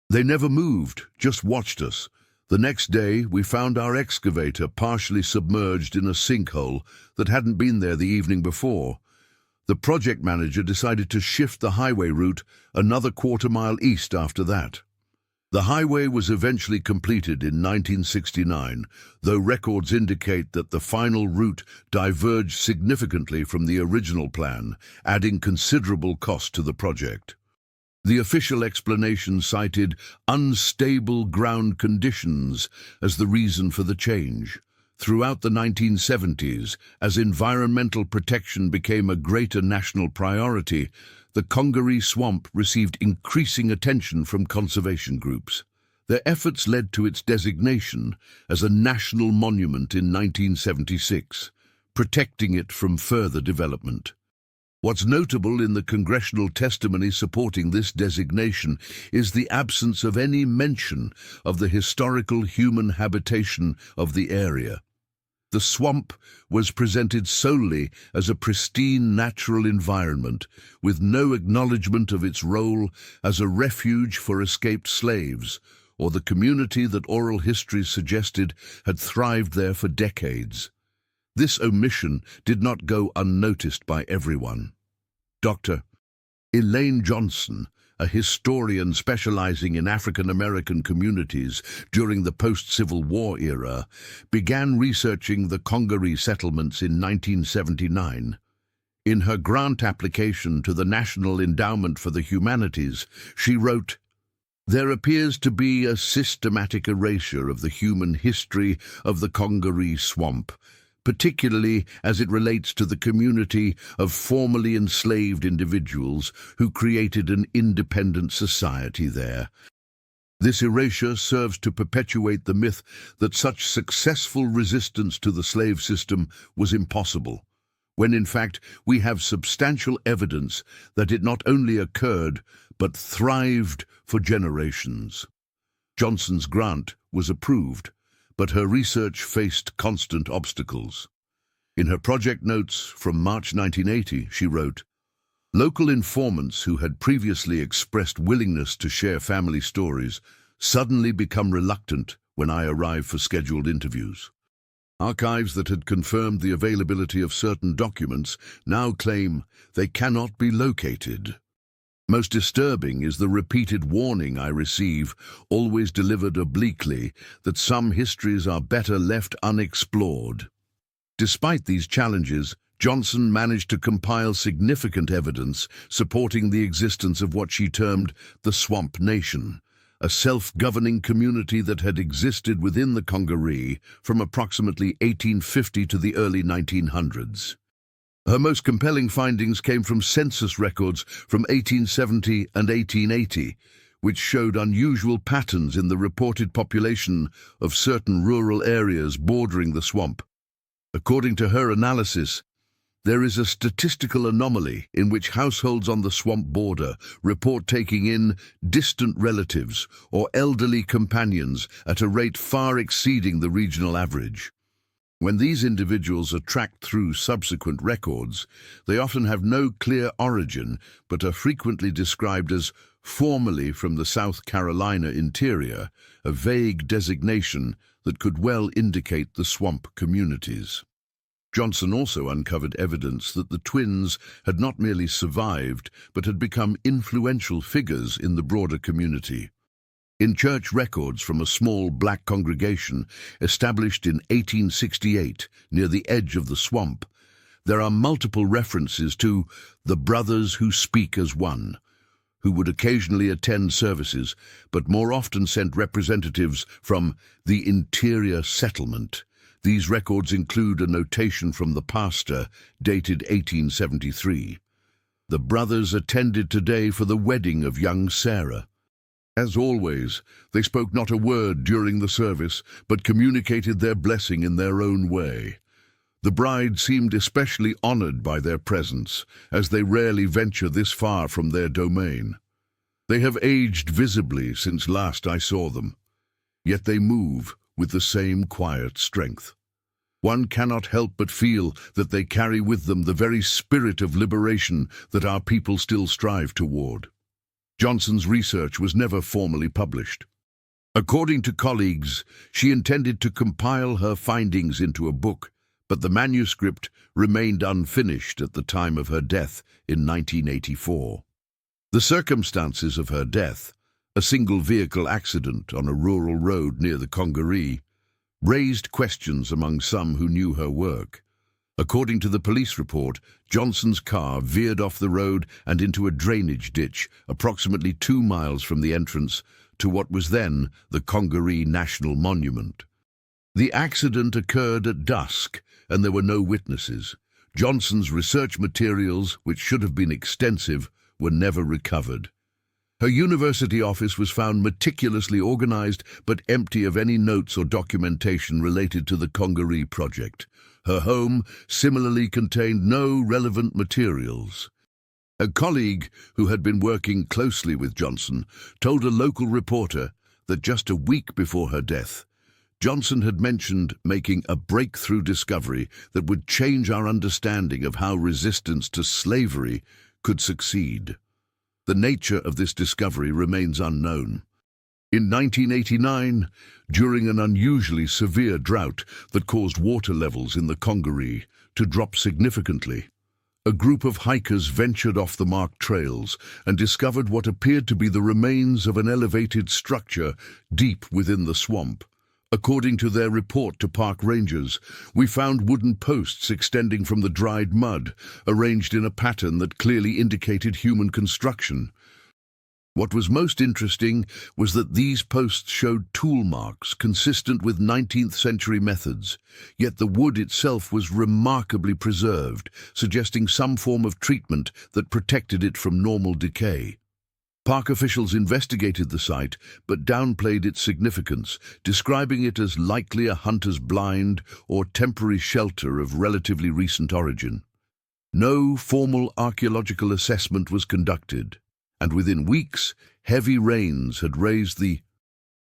They never moved, just watched us. The next day, we found our excavator partially submerged in a sinkhole that hadn't been there the evening before. The project manager decided to shift the highway route another quarter-mile east after that. The highway was eventually completed in 1969, though records indicate that the final route diverged significantly from the original plan, adding considerable cost to the project. The official explanation cited unstable ground conditions as the reason for the change. Throughout the 1970s, as environmental protection became a greater national priority, the Congaree Swamp received increasing attention from conservation groups. Their efforts led to its designation as a national monument in 1976, protecting it from further development. What's notable in the congressional testimony supporting this designation is the absence of any mention of the historical human habitation of the area. The swamp was presented solely as a pristine natural environment, with no acknowledgement of its role as a refuge for escaped slaves, or the community that oral history suggested had thrived there for decades. This omission did not go unnoticed by everyone. Dr. Elaine Johnson, a historian specializing in African American communities during the post-Civil War era, began researching the Congaree settlements in 1979. In her grant application to the National Endowment for the Humanities, she wrote, "There appears to be a systematic erasure of the human history of the Congaree Swamp, particularly as it relates to the community of formerly enslaved individuals who created an independent society there. This erasure serves to perpetuate the myth that such successful resistance to the slave system was impossible. when in fact we have substantial evidence that it not only occurred, but thrived for generations. Johnson's grant was approved, but her research faced constant obstacles. In her project notes from March 1980, she wrote, "Local informants who had previously expressed willingness to share family stories suddenly become reluctant when I arrive for scheduled interviews. Archives that had confirmed the availability of certain documents now claim they cannot be located. Most disturbing is the repeated warning I receive, always delivered obliquely, that some histories are better left unexplored." Despite these challenges, Johnson managed to compile significant evidence supporting the existence of what she termed the Swamp Nation, a self-governing community that had existed within the Congaree from approximately 1850 to the early 1900s. Her most compelling findings came from census records from 1870 and 1880, which showed unusual patterns in the reported population of certain rural areas bordering the swamp. According to her analysis, there is a statistical anomaly in which households on the swamp border report taking in distant relatives or elderly companions at a rate far exceeding the regional average. When these individuals are tracked through subsequent records, they often have no clear origin, but are frequently described as formerly from the South Carolina interior, a vague designation that could well indicate the swamp communities. Johnson also uncovered evidence that the twins had not merely survived, but had become influential figures in the broader community. In church records from a small black congregation established in 1868 near the edge of the swamp, there are multiple references to the brothers who speak as one, who would occasionally attend services, but more often sent representatives from the interior settlement. These records include a notation from the pastor dated 1873. "The brothers attended today for the wedding of young Sarah. As always, they spoke not a word during the service, but communicated their blessing in their own way. The bride seemed especially honored by their presence, as they rarely venture this far from their domain. They have aged visibly since last I saw them, yet they move with the same quiet strength. One cannot help but feel that they carry with them the very spirit of liberation that our people still strive toward." Johnson's research was never formally published. According to colleagues, she intended to compile her findings into a book, but the manuscript remained unfinished at the time of her death in 1984. The circumstances of her death, a single vehicle accident on a rural road near the Congaree, raised questions among some who knew her work. According to the police report, Johnson's car veered off the road and into a drainage ditch approximately 2 miles from the entrance to what was then the Congaree National Monument. The accident occurred at dusk, and there were no witnesses. Johnson's research materials, which should have been extensive, were never recovered. Her university office was found meticulously organized but empty of any notes or documentation related to the Congaree project. Her home similarly contained no relevant materials. A colleague who had been working closely with Johnson told a local reporter that just a week before her death, Johnson had mentioned making a breakthrough discovery that would change our understanding of how resistance to slavery could succeed. The nature of this discovery remains unknown. In 1989, during an unusually severe drought that caused water levels in the Congaree to drop significantly, a group of hikers ventured off the marked trails and discovered what appeared to be the remains of an elevated structure deep within the swamp. According to their report to park rangers, we found wooden posts extending from the dried mud, arranged in a pattern that clearly indicated human construction. What was most interesting was that these posts showed tool marks consistent with 19th century methods, yet the wood itself was remarkably preserved, suggesting some form of treatment that protected it from normal decay. Park officials investigated the site but downplayed its significance, describing it as likely a hunter's blind or temporary shelter of relatively recent origin. No formal archaeological assessment was conducted, and within weeks, heavy rains had raised the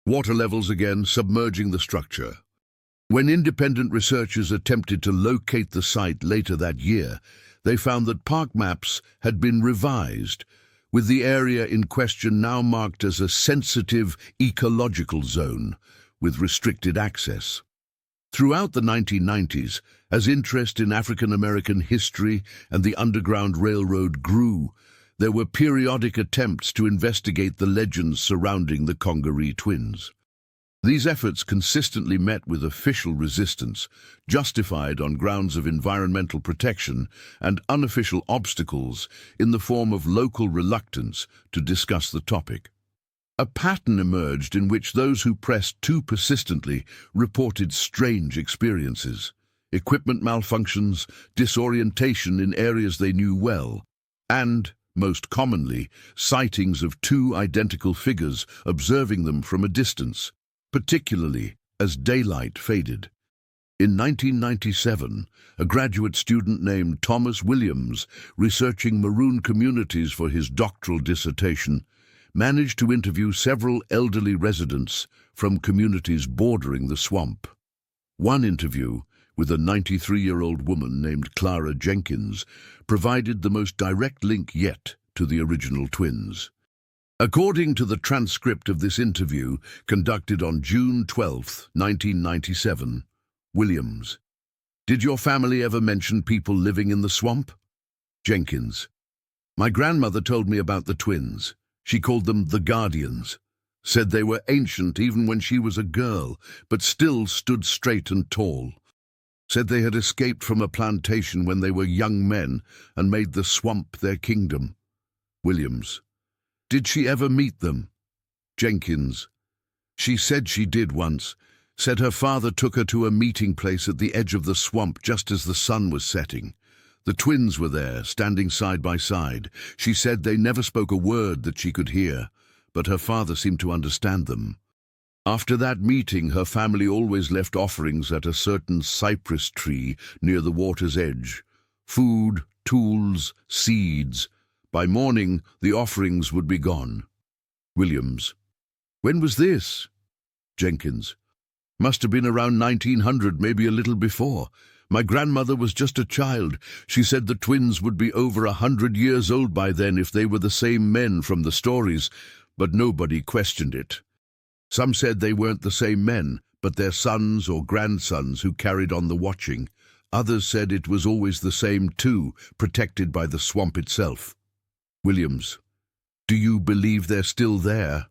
water levels again, submerging the structure. When independent researchers attempted to locate the site later that year, they found that park maps had been revised, with the area in question now marked as a sensitive ecological zone with restricted access. Throughout the 1990s, as interest in African American history and the Underground Railroad grew, there were periodic attempts to investigate the legends surrounding the Congaree twins. These efforts consistently met with official resistance, justified on grounds of environmental protection, and unofficial obstacles in the form of local reluctance to discuss the topic. A pattern emerged in which those who pressed too persistently reported strange experiences: equipment malfunctions, disorientation in areas they knew well, and, most commonly, sightings of two identical figures observing them from a distance, particularly as daylight faded. In 1997, a graduate student named Thomas Williams, researching maroon communities for his doctoral dissertation, managed to interview several elderly residents from communities bordering the swamp. One interview, with a 93-year-old woman named Clara Jenkins, provided the most direct link yet to the original twins. According to the transcript of this interview, conducted on June 12, 1997, Williams: "Did your family ever mention people living in the swamp?" Jenkins: "My grandmother told me about the twins. She called them the Guardians. Said they were ancient even when she was a girl, but still stood straight and tall. Said they had escaped from a plantation when they were young men and made the swamp their kingdom." Williams: "Did she ever meet them?" Jenkins: "She said she did once. Said her father took her to a meeting place at the edge of the swamp just as the sun was setting. The twins were there, standing side by side. She said they never spoke a word that she could hear, but her father seemed to understand them. After that meeting, her family always left offerings at a certain cypress tree near the water's edge. Food, tools, seeds. By morning, the offerings would be gone." Williams: "When was this?" Jenkins: "Must have been around 1900, maybe a little before. My grandmother was just a child. She said the twins would be over 100 years old by then if they were the same men from the stories, but nobody questioned it. Some said they weren't the same men, but their sons or grandsons who carried on the watching. Others said it was always the same too, protected by the swamp itself." Williams: "Do you believe they're still there?"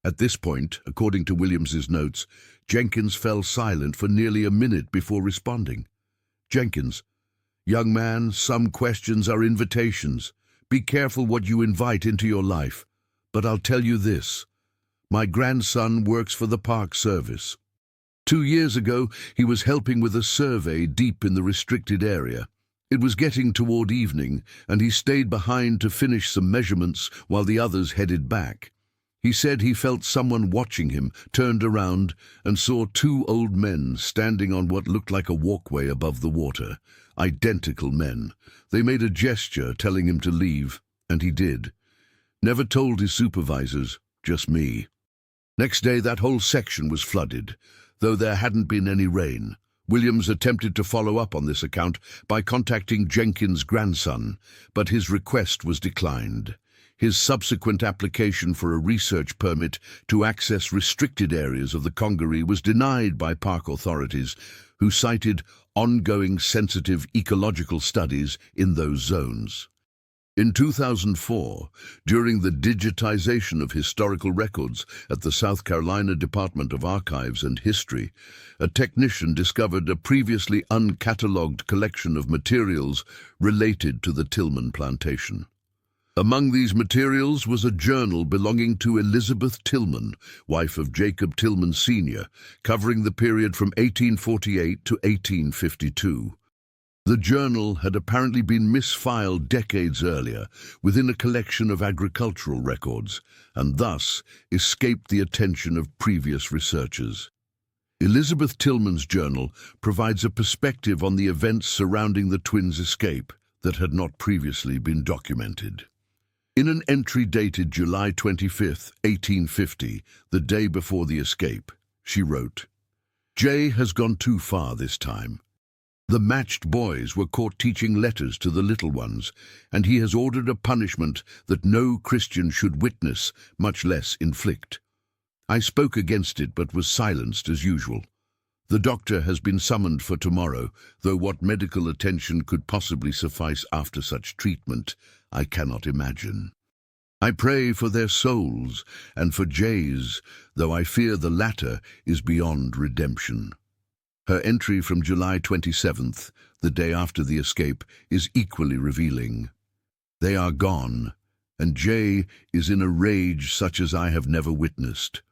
At this point, according to Williams's notes, Jenkins fell silent for nearly a minute before responding. Jenkins: "Young man, some questions are invitations. Be careful what you invite into your life. But I'll tell you this. My grandson works for the Park Service. 2 years ago, he was helping with a survey deep in the restricted area. It was getting toward evening, and he stayed behind to finish some measurements while the others headed back. He said he felt someone watching him, turned around, and saw 2 old men standing on what looked like a walkway above the water. Identical men. They made a gesture telling him to leave, and he did. Never told his supervisors, just me. Next day, that whole section was flooded, though there hadn't been any rain. Williams attempted to follow up on this account by contacting Jenkins' grandson, but his request was declined. His subsequent application for a research permit to access restricted areas of the Congaree was denied by park authorities, who cited ongoing sensitive ecological studies in those zones. In 2004, during the digitization of historical records at the South Carolina Department of Archives and History, a technician discovered a previously uncatalogued collection of materials related to the Tillman plantation. Among these materials was a journal belonging to Elizabeth Tillman, wife of Jacob Tillman Sr., covering the period from 1848 to 1852. The journal had apparently been misfiled decades earlier within a collection of agricultural records, and thus escaped the attention of previous researchers. Elizabeth Tillman's journal provides a perspective on the events surrounding the twins' escape, that had not previously been documented. In an entry dated July 25, 1850, the day before the escape, she wrote, "Jay has gone too far this time. The matched boys were caught teaching letters to the little ones, and he has ordered a punishment that no Christian should witness, much less inflict. I spoke against it but was silenced as usual. The doctor has been summoned for tomorrow, though what medical attention could possibly suffice after such treatment, I cannot imagine. I pray for their souls and for Jay's, though I fear the latter is beyond redemption." Her entry from July 27th, the day after the escape, is equally revealing. "They are gone, and Jay is in a rage such as I have never witnessed.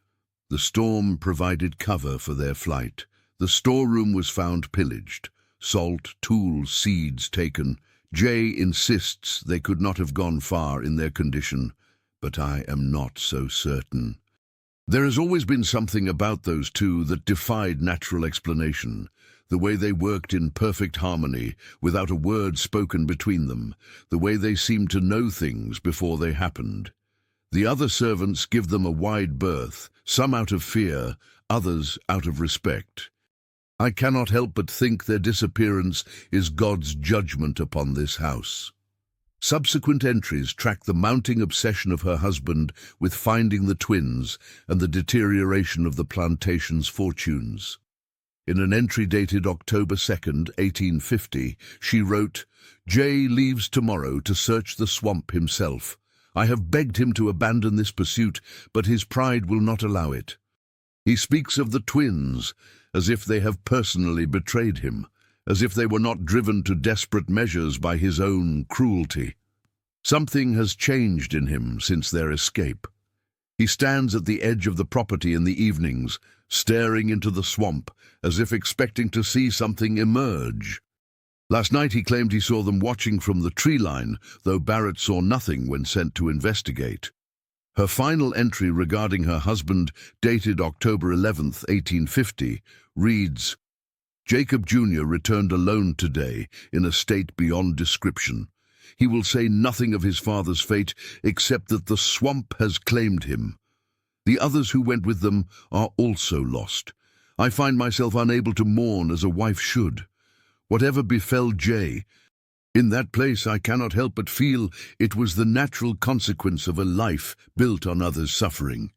The storm provided cover for their flight. The storeroom was found pillaged, salt, tools, seeds taken. Jay insists they could not have gone far in their condition, but I am not so certain. There has always been something about those two that defied natural explanation, the way they worked in perfect harmony, without a word spoken between them, the way they seemed to know things before they happened. The other servants give them a wide berth, some out of fear, others out of respect. I cannot help but think their disappearance is God's judgment upon this house." Subsequent entries track the mounting obsession of her husband with finding the twins and the deterioration of the plantation's fortunes. In an entry dated October 2nd, 1850, she wrote, "Jay leaves tomorrow to search the swamp himself. I have begged him to abandon this pursuit, but his pride will not allow it. He speaks of the twins as if they have personally betrayed him, as if they were not driven to desperate measures by his own cruelty. Something has changed in him since their escape. He stands at the edge of the property in the evenings, staring into the swamp, as if expecting to see something emerge. Last night he claimed he saw them watching from the tree line, though Barrett saw nothing when sent to investigate." Her final entry regarding her husband, dated October 11th, 1850, reads, "Jacob Jr. returned alone today in a state beyond description. He will say nothing of his father's fate except that the swamp has claimed him. The others who went with them are also lost. I find myself unable to mourn as a wife should. Whatever befell Jay, in that place I cannot help but feel it was the natural consequence of a life built on others' suffering.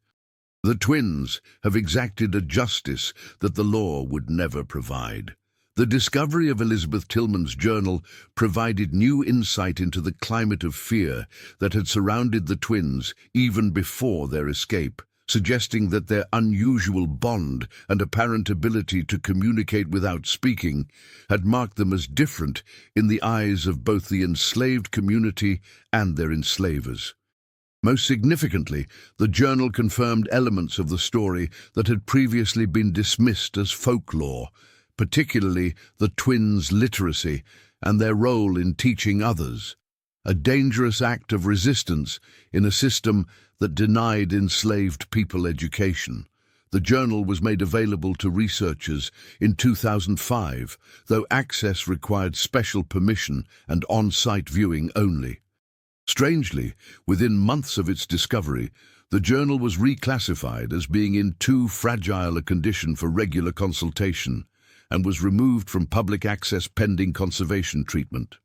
The twins have exacted a justice that the law would never provide. The discovery of Elizabeth Tillman's journal provided new insight into the climate of fear that had surrounded the twins even before their escape, suggesting that their unusual bond and apparent ability to communicate without speaking had marked them as different in the eyes of both the enslaved community and their enslavers. Most significantly, the journal confirmed elements of the story that had previously been dismissed as folklore, particularly the twins' literacy and their role in teaching others, a dangerous act of resistance in a system that denied enslaved people education. The journal was made available to researchers in 2005, though access required special permission and on-site viewing only. Strangely, within months of its discovery, the journal was reclassified as being in too fragile a condition for regular consultation and was removed from public access pending conservation treatment.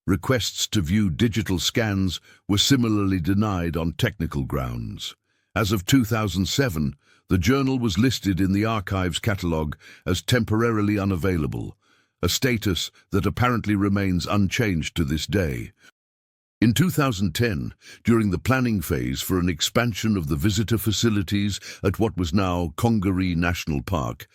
Requests to view digital scans were similarly denied on technical grounds. As of 2007, the journal was listed in the archives catalogue as temporarily unavailable, a status that apparently remains unchanged to this day. In 2010, during the planning phase for an expansion of the visitor facilities at what was now Congaree National Park,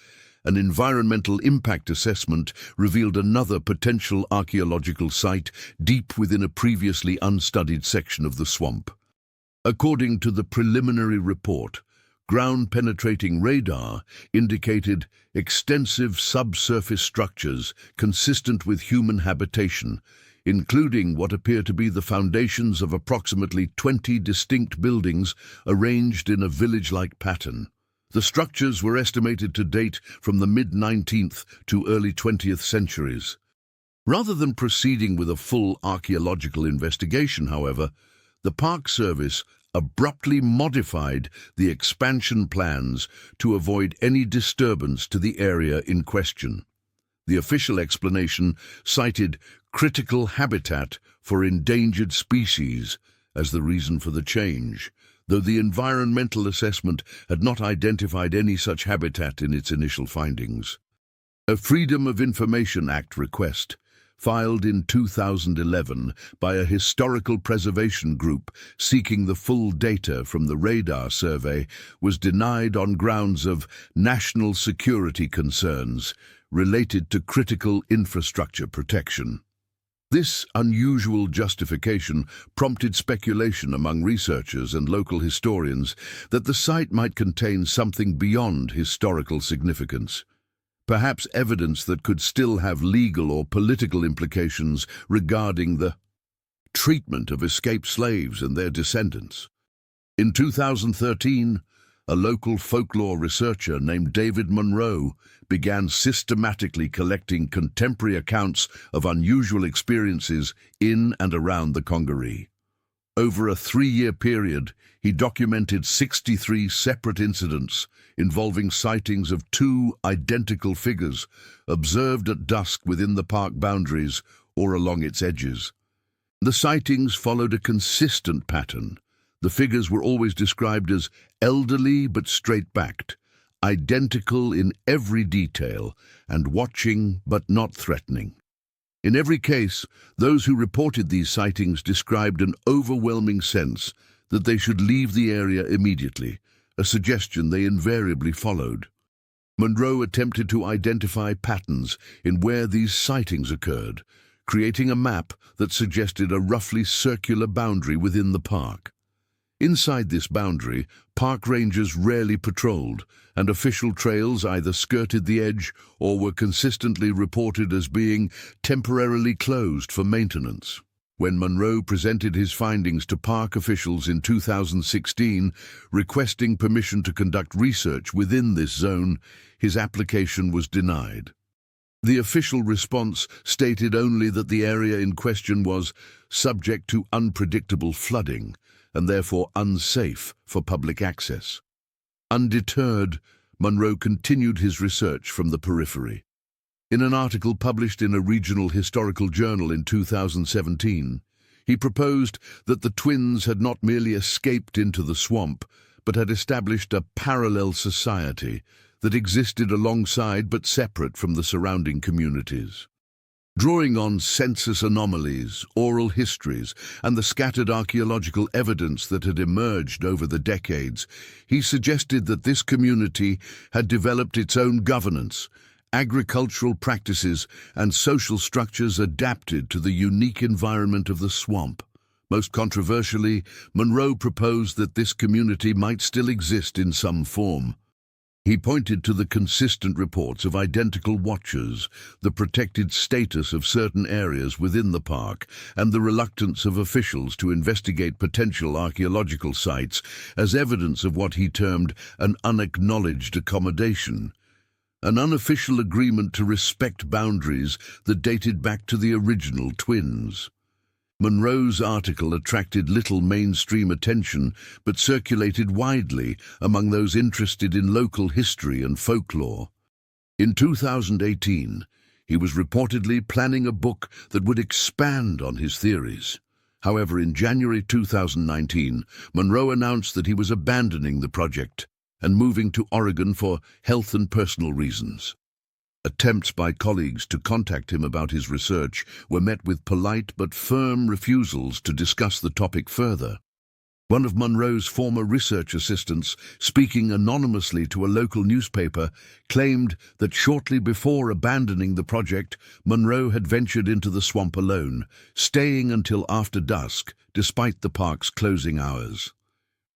an environmental impact assessment revealed another potential archaeological site deep within a previously unstudied section of the swamp. According to the preliminary report, ground-penetrating radar indicated extensive subsurface structures consistent with human habitation, including what appear to be the foundations of approximately 20 distinct buildings arranged in a village-like pattern. The structures were estimated to date from the mid-19th to early 20th centuries. Rather than proceeding with a full archaeological investigation, however, the Park Service abruptly modified the expansion plans to avoid any disturbance to the area in question. The official explanation cited critical habitat for endangered species as the reason for the change, though the environmental assessment had not identified any such habitat in its initial findings. A Freedom of Information Act request, filed in 2011 by a historical preservation group seeking the full data from the radar survey, was denied on grounds of national security concerns related to critical infrastructure protection. This unusual justification prompted speculation among researchers and local historians that the site might contain something beyond historical significance, perhaps evidence that could still have legal or political implications regarding the treatment of escaped slaves and their descendants. In 2013, a local folklore researcher named David Munro began systematically collecting contemporary accounts of unusual experiences in and around the Congaree. Over a 3-year period, he documented 63 separate incidents involving sightings of 2 identical figures observed at dusk within the park boundaries or along its edges. The sightings followed a consistent pattern. The figures were always described as elderly but straight-backed, identical in every detail, and watching but not threatening. In every case, those who reported these sightings described an overwhelming sense that they should leave the area immediately, a suggestion they invariably followed. Munro attempted to identify patterns in where these sightings occurred, creating a map that suggested a roughly circular boundary within the park. Inside this boundary, park rangers rarely patrolled, and official trails either skirted the edge or were consistently reported as being temporarily closed for maintenance. When Munro presented his findings to park officials in 2016, requesting permission to conduct research within this zone, his application was denied. The official response stated only that the area in question was subject to unpredictable flooding and therefore unsafe for public access. Undeterred, Munro continued his research from the periphery. In an article published in a regional historical journal in 2017, he proposed that the twins had not merely escaped into the swamp, but had established a parallel society that existed alongside but separate from the surrounding communities. Drawing on census anomalies, oral histories, and the scattered archaeological evidence that had emerged over the decades, he suggested that this community had developed its own governance, agricultural practices, and social structures adapted to the unique environment of the swamp. Most controversially, Munro proposed that this community might still exist in some form. He pointed to the consistent reports of identical watchers, the protected status of certain areas within the park, and the reluctance of officials to investigate potential archaeological sites as evidence of what he termed an unacknowledged accommodation, an unofficial agreement to respect boundaries that dated back to the original twins. Munro's article attracted little mainstream attention but circulated widely among those interested in local history and folklore. In 2018, he was reportedly planning a book that would expand on his theories. However, in January 2019, Munro announced that he was abandoning the project and moving to Oregon for health and personal reasons. Attempts by colleagues to contact him about his research were met with polite but firm refusals to discuss the topic further. One of Munro's former research assistants, speaking anonymously to a local newspaper, claimed that shortly before abandoning the project, Munro had ventured into the swamp alone, staying until after dusk, despite the park's closing hours.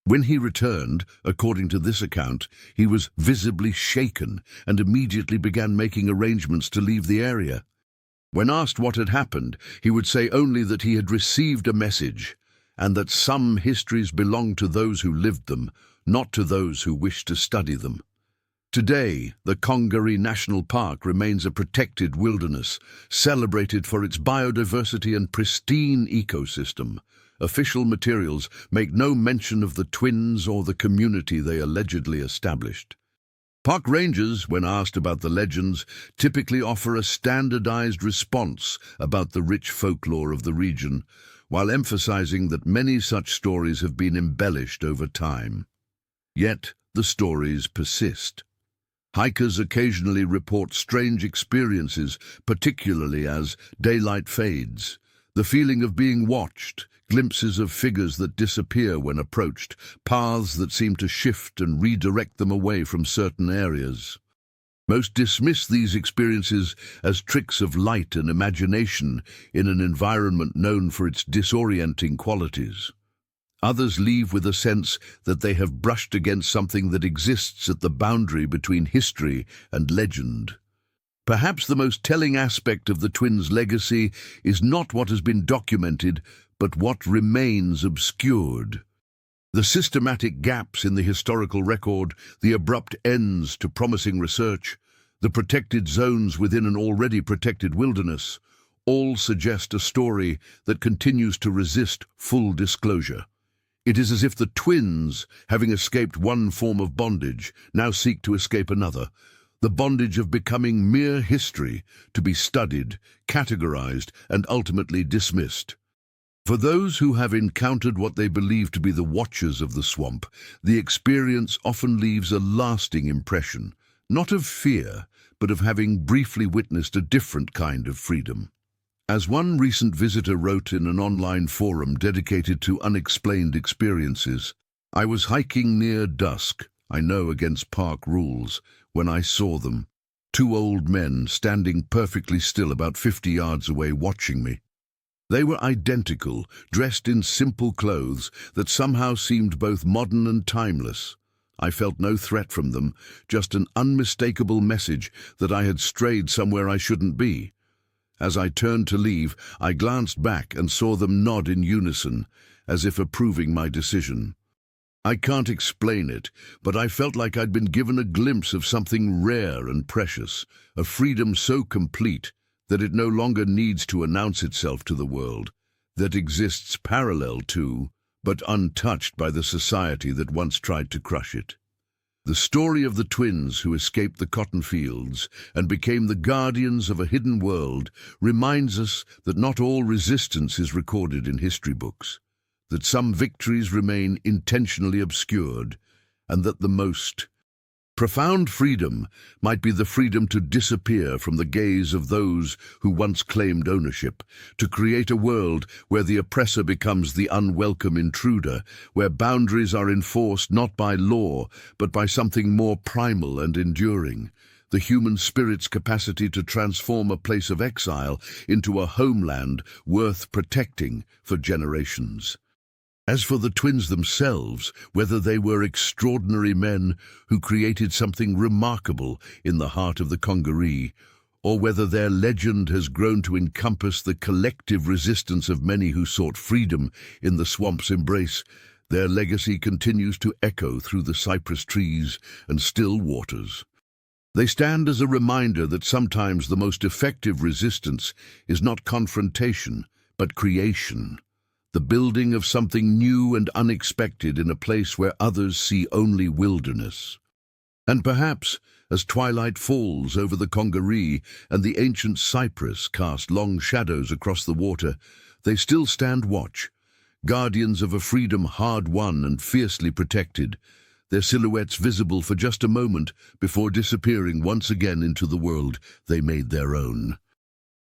When he returned, according to this account, he was visibly shaken and immediately began making arrangements to leave the area. When asked what had happened, he would say only that he had received a message and that some histories belong to those who lived them, not to those who wished to study them. Today, the Congaree National Park remains a protected wilderness, celebrated for its biodiversity and pristine ecosystem. Official materials make no mention of the twins or the community they allegedly established. Park rangers, when asked about the legends, typically offer a standardized response about the rich folklore of the region, while emphasizing that many such stories have been embellished over time. Yet, the stories persist. Hikers occasionally report strange experiences, particularly as daylight fades. The feeling of being watched, glimpses of figures that disappear when approached, paths that seem to shift and redirect them away from certain areas. Most dismiss these experiences as tricks of light and imagination in an environment known for its disorienting qualities. Others leave with a sense that they have brushed against something that exists at the boundary between history and legend. Perhaps the most telling aspect of the twins' legacy is not what has been documented, but what remains obscured. The systematic gaps in the historical record, the abrupt ends to promising research, the protected zones within an already protected wilderness, all suggest a story that continues to resist full disclosure. It is as if the twins, having escaped one form of bondage, now seek to escape another, the bondage of becoming mere history, to be studied, categorized, and ultimately dismissed. For those who have encountered what they believe to be the Watchers of the Swamp, the experience often leaves a lasting impression, not of fear, but of having briefly witnessed a different kind of freedom. As one recent visitor wrote in an online forum dedicated to unexplained experiences, "I was hiking near dusk, I know against park rules, when I saw them, two old men standing perfectly still about 50 yards away watching me. They were identical, dressed in simple clothes that somehow seemed both modern and timeless. I felt no threat from them, just an unmistakable message that I had strayed somewhere I shouldn't be. As I turned to leave, I glanced back and saw them nod in unison, as if approving my decision. I can't explain it, but I felt like I'd been given a glimpse of something rare and precious, a freedom so complete that it no longer needs to announce itself to the world, that exists parallel to, but untouched by the society that once tried to crush it." The story of the twins who escaped the cotton fields and became the guardians of a hidden world reminds us that not all resistance is recorded in history books, that some victories remain intentionally obscured, and that the most profound freedom might be the freedom to disappear from the gaze of those who once claimed ownership, to create a world where the oppressor becomes the unwelcome intruder, where boundaries are enforced not by law, but by something more primal and enduring, the human spirit's capacity to transform a place of exile into a homeland worth protecting for generations. As for the twins themselves, whether they were extraordinary men who created something remarkable in the heart of the Congaree, or whether their legend has grown to encompass the collective resistance of many who sought freedom in the swamp's embrace, their legacy continues to echo through the cypress trees and still waters. They stand as a reminder that sometimes the most effective resistance is not confrontation, but creation. The building of something new and unexpected in a place where others see only wilderness. And perhaps, as twilight falls over the Congaree and the ancient cypress cast long shadows across the water, they still stand watch, guardians of a freedom hard-won and fiercely protected, their silhouettes visible for just a moment before disappearing once again into the world they made their own.